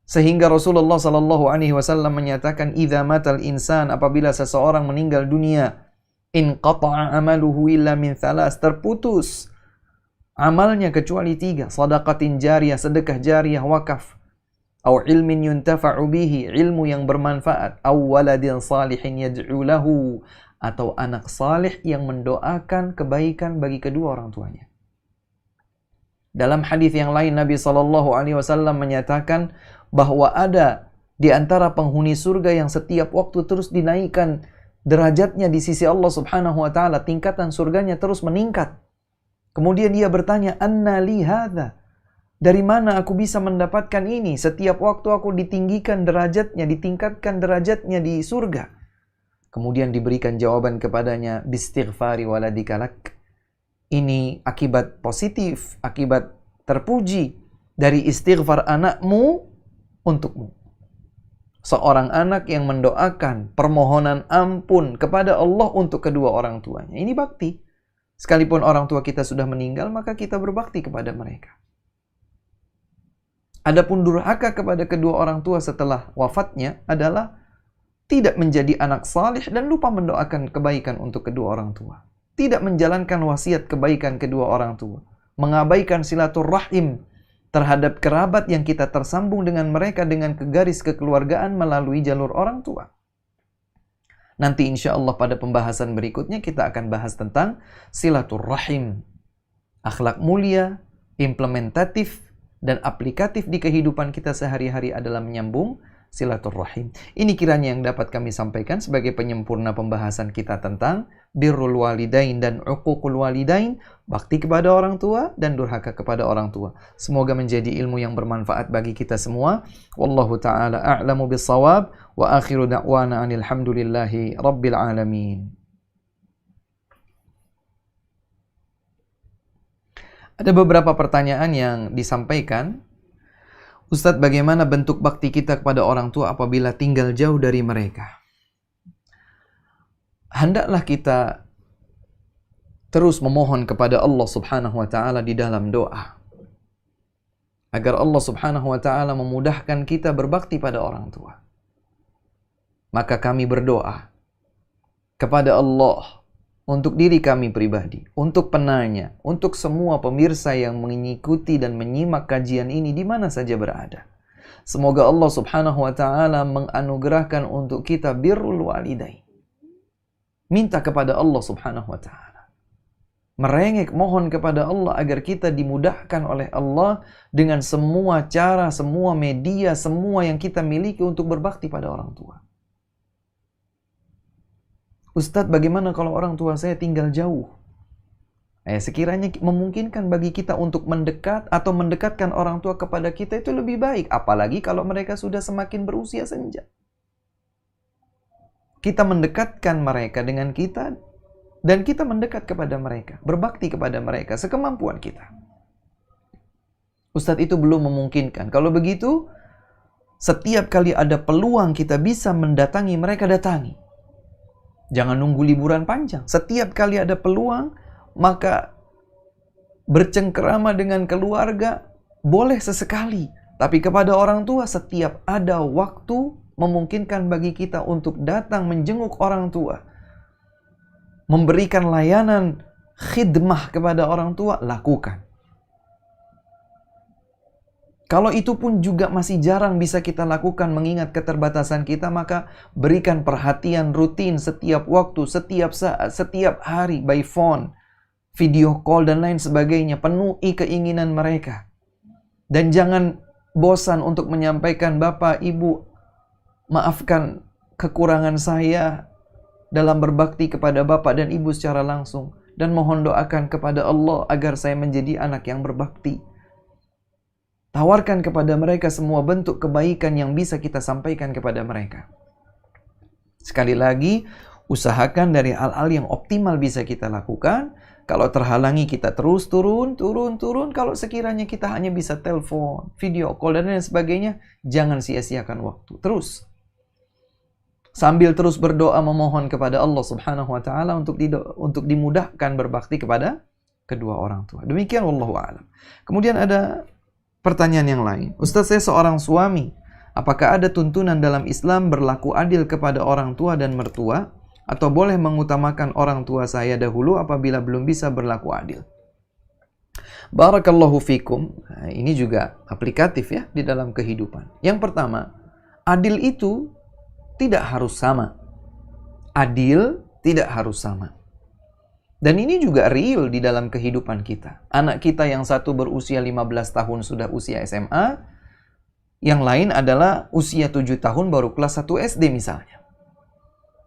Sehingga Rasulullah SAW menyatakan, "Idza matal insan," apabila seseorang meninggal dunia, "inqata'a amaluhu illa min thalas," terputus amalnya kecuali 3, sadaqatin jariyah, sedekah jariyah, wakaf, au ilmin yuntafa'u bihi, ilmu yang bermanfaat, au waladin salihin yad'u lahu, atau anak salih yang mendoakan kebaikan bagi kedua orang tuanya. Dalam hadis yang lain Nabi SAW menyatakan bahwa ada di antara penghuni surga yang setiap waktu terus dinaikkan derajatnya di sisi Allah Subhanahu wa Ta'ala, tingkatan surganya terus meningkat. Kemudian dia bertanya, "Anna li hadza?" Dari mana aku bisa mendapatkan ini? Setiap waktu aku ditinggikan derajatnya, ditingkatkan derajatnya di surga. Kemudian diberikan jawaban kepadanya, "Bistighfari waladika lak." Ini akibat positif, akibat terpuji dari istighfar anakmu untukmu. Seorang anak yang mendoakan permohonan ampun kepada Allah untuk kedua orang tuanya. Ini bakti. Sekalipun orang tua kita sudah meninggal, maka kita berbakti kepada mereka. Adapun durhaka kepada kedua orang tua setelah wafatnya adalah tidak menjadi anak salih dan lupa mendoakan kebaikan untuk kedua orang tua. Tidak menjalankan wasiat kebaikan kedua orang tua. Mengabaikan silaturahim terhadap kerabat yang kita tersambung dengan mereka dengan garis kekeluargaan melalui jalur orang tua. Nanti insya Allah pada pembahasan berikutnya kita akan bahas tentang silaturahim. Akhlak mulia, implementatif, dan aplikatif di kehidupan kita sehari-hari adalah menyambung silaturahim. Ini kiranya yang dapat kami sampaikan sebagai penyempurna pembahasan kita tentang birrul walidain dan uququl walidain, bakti kepada orang tua dan durhaka kepada orang tua. Semoga menjadi ilmu yang bermanfaat bagi kita semua. Wallahu ta'ala a'lamu bissawab wa akhiru da'wana anil hamdulillahi rabbil alamin. Ada beberapa pertanyaan yang disampaikan. Ustadz, bagaimana bentuk bakti kita kepada orang tua apabila tinggal jauh dari mereka? Hendaklah kita terus memohon kepada Allah Subhanahu wa ta'ala di dalam doa. Agar Allah Subhanahu wa ta'ala memudahkan kita berbakti pada orang tua. Maka kami berdoa kepada Allah untuk diri kami pribadi, untuk penanya, untuk semua pemirsa yang mengikuti dan menyimak kajian ini di mana saja berada. Semoga Allah Subhanahu wa ta'ala menganugerahkan untuk kita birrul walidain. Minta kepada Allah Subhanahu wa ta'ala. Merengek mohon kepada Allah agar kita dimudahkan oleh Allah dengan semua cara, semua media, semua yang kita miliki untuk berbakti pada orang tua. Ustadz, bagaimana kalau orang tua saya tinggal jauh? Sekiranya memungkinkan bagi kita untuk mendekat atau mendekatkan orang tua kepada kita itu lebih baik. Apalagi kalau mereka sudah semakin berusia senja. Kita mendekatkan mereka dengan kita dan kita mendekat kepada mereka. Berbakti kepada mereka sekemampuan kita. Ustadz, itu belum memungkinkan. Kalau begitu, setiap kali ada peluang kita bisa mendatangi mereka, datangi. Jangan nunggu liburan panjang. Setiap kali ada peluang, maka bercengkerama dengan keluarga boleh sesekali. Tapi kepada orang tua, setiap ada waktu memungkinkan bagi kita untuk datang menjenguk orang tua. Memberikan layanan khidmah kepada orang tua, lakukan. Kalau itu pun juga masih jarang bisa kita lakukan mengingat keterbatasan kita, maka berikan perhatian rutin setiap waktu, setiap saat, setiap hari by phone, video call dan lain sebagainya. Penuhi keinginan mereka. Dan jangan bosan untuk menyampaikan, Bapak, Ibu, maafkan kekurangan saya dalam berbakti kepada Bapak dan Ibu secara langsung. Dan mohon doakan kepada Allah agar saya menjadi anak yang berbakti. Tawarkan kepada mereka semua bentuk kebaikan yang bisa kita sampaikan kepada mereka. Sekali lagi, usahakan dari hal-hal yang optimal bisa kita lakukan. Kalau terhalangi kita terus turun. Kalau sekiranya kita hanya bisa telepon, video call dan lain sebagainya, jangan sia-siakan waktu. Terus. Sambil terus berdoa memohon kepada Allah Subhanahu wa ta'ala untuk dimudahkan berbakti kepada kedua orang tua. Demikian wallahu a'lam. Kemudian ada pertanyaan yang lain. Ustaz, saya seorang suami. Apakah ada tuntunan dalam Islam berlaku adil kepada orang tua dan mertua? Atau boleh mengutamakan orang tua saya dahulu apabila belum bisa berlaku adil? Barakallahu fikum. Nah, ini juga aplikatif ya di dalam kehidupan. Yang pertama, adil itu tidak harus sama. Adil tidak harus sama. Dan ini juga real di dalam kehidupan kita. Anak kita yang satu berusia 15 tahun sudah usia SMA, yang lain adalah usia 7 tahun baru kelas 1 SD misalnya.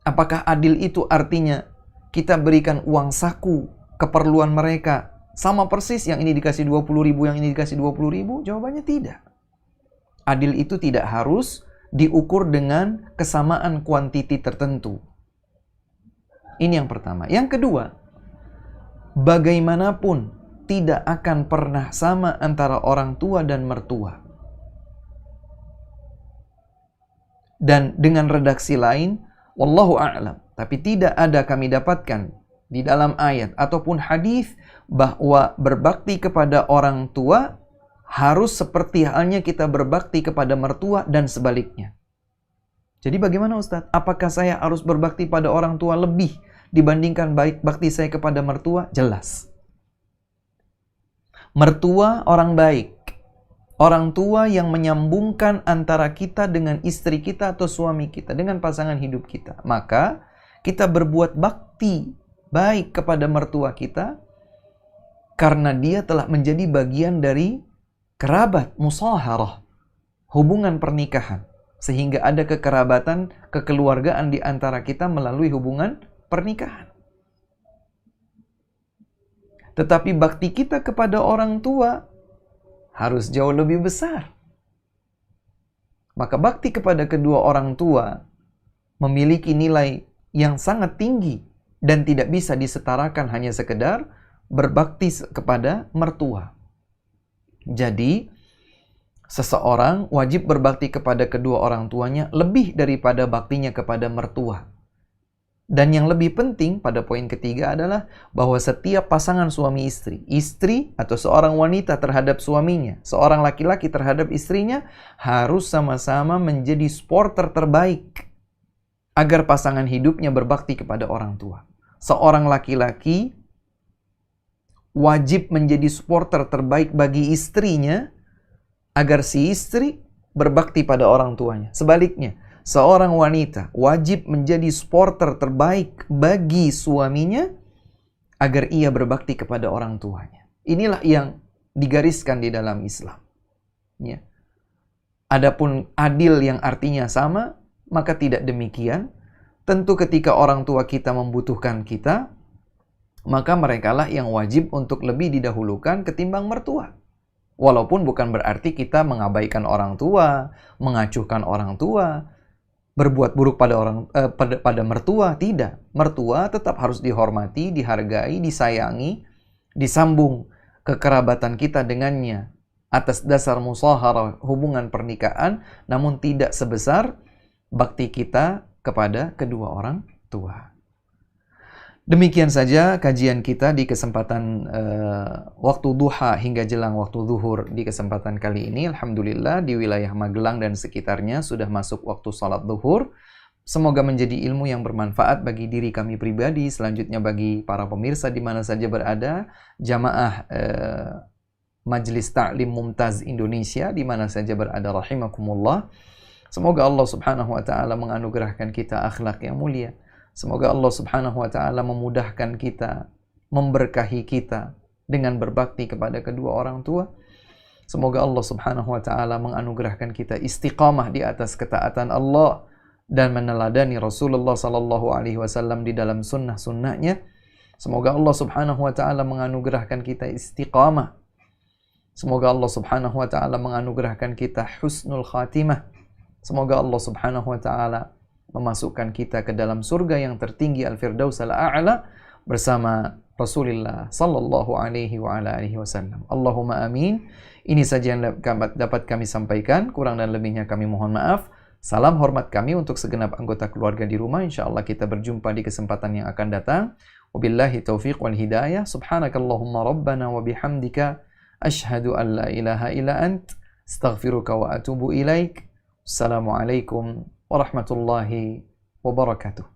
Apakah adil itu artinya kita berikan uang saku keperluan mereka sama persis, yang ini dikasih 20.000, yang ini dikasih 20.000? Jawabannya tidak. Adil itu tidak harus diukur dengan kesamaan kuantiti tertentu. Ini yang pertama. Yang kedua, bagaimanapun tidak akan pernah sama antara orang tua dan mertua. Dan dengan redaksi lain, wallahu a'lam, tapi tidak ada kami dapatkan di dalam ayat ataupun hadis bahwa berbakti kepada orang tua harus seperti halnya kita berbakti kepada mertua dan sebaliknya. Jadi bagaimana Ustadz? Apakah saya harus berbakti pada orang tua lebih dibandingkan bakti saya kepada mertua? Jelas. Mertua orang baik. Orang tua yang menyambungkan antara kita dengan istri kita atau suami kita, dengan pasangan hidup kita. Maka kita berbuat bakti baik kepada mertua kita karena dia telah menjadi bagian dari kerabat, musaharah, hubungan pernikahan. Sehingga ada kekerabatan, kekeluargaan di antara kita melalui hubungan pernikahan. Tetapi bakti kita kepada orang tua harus jauh lebih besar. Maka bakti kepada kedua orang tua memiliki nilai yang sangat tinggi dan tidak bisa disetarakan hanya sekedar berbakti kepada mertua. Jadi, seseorang wajib berbakti kepada kedua orang tuanya lebih daripada baktinya kepada mertua. Dan yang lebih penting pada poin ketiga adalah bahwa setiap pasangan suami istri, istri atau seorang wanita terhadap suaminya, seorang laki-laki terhadap istrinya harus sama-sama menjadi supporter terbaik agar pasangan hidupnya berbakti kepada orang tua. Seorang laki-laki wajib menjadi supporter terbaik bagi istrinya agar si istri berbakti pada orang tuanya. Sebaliknya, seorang wanita wajib menjadi supporter terbaik bagi suaminya agar ia berbakti kepada orang tuanya. Inilah yang digariskan di dalam Islam. Ya. Adapun adil yang artinya sama, maka tidak demikian. Tentu ketika orang tua kita membutuhkan kita, maka merekalah yang wajib untuk lebih didahulukan ketimbang mertua. Walaupun bukan berarti kita mengabaikan orang tua, mengacuhkan orang tua, berbuat buruk pada mertua, tidak. Mertua tetap harus dihormati, dihargai, disayangi, disambung kekerabatan kita dengannya atas dasar musaharah hubungan pernikahan, namun tidak sebesar bakti kita kepada kedua orang tua. Demikian saja kajian kita di kesempatan waktu duha hingga jelang waktu zuhur di kesempatan kali ini. Alhamdulillah di wilayah Magelang dan sekitarnya sudah masuk waktu salat zuhur. Semoga menjadi ilmu yang bermanfaat bagi diri kami pribadi, selanjutnya bagi para pemirsa di mana saja berada, jamaah Majelis Ta'lim Mumtaz Indonesia di mana saja berada rahimakumullah. Semoga Allah Subhanahu wa taala menganugerahkan kita akhlak yang mulia. Semoga Allah Subhanahu wa taala memudahkan kita, memberkahi kita dengan berbakti kepada kedua orang tua. Semoga Allah Subhanahu wa taala menganugerahkan kita istiqamah di atas ketaatan Allah dan meneladani Rasulullah sallallahu alaihi wasallam di dalam sunnah-sunnahnya. Semoga Allah Subhanahu wa taala menganugerahkan kita istiqamah. Semoga Allah Subhanahu wa taala menganugerahkan kita husnul khatimah. Semoga Allah Subhanahu wa taala memasukkan kita ke dalam surga yang tertinggi Al-Firdaus Al-A'la bersama Rasulullah sallallahu alaihi wa ala alihi wasallam. Allahumma amin. Ini saja yang dapat kami sampaikan, kurang dan lebihnya kami mohon maaf. Salam hormat kami untuk segenap anggota keluarga di rumah. Insyaallah kita berjumpa di kesempatan yang akan datang. Wabillahi taufiq wal hidayah. Subhanakallahumma rabbana wa bihamdika asyhadu an la ilaha illa ant astaghfiruka wa atubu ilaik. Assalamualaikum warahmatullahi wabarakatuh.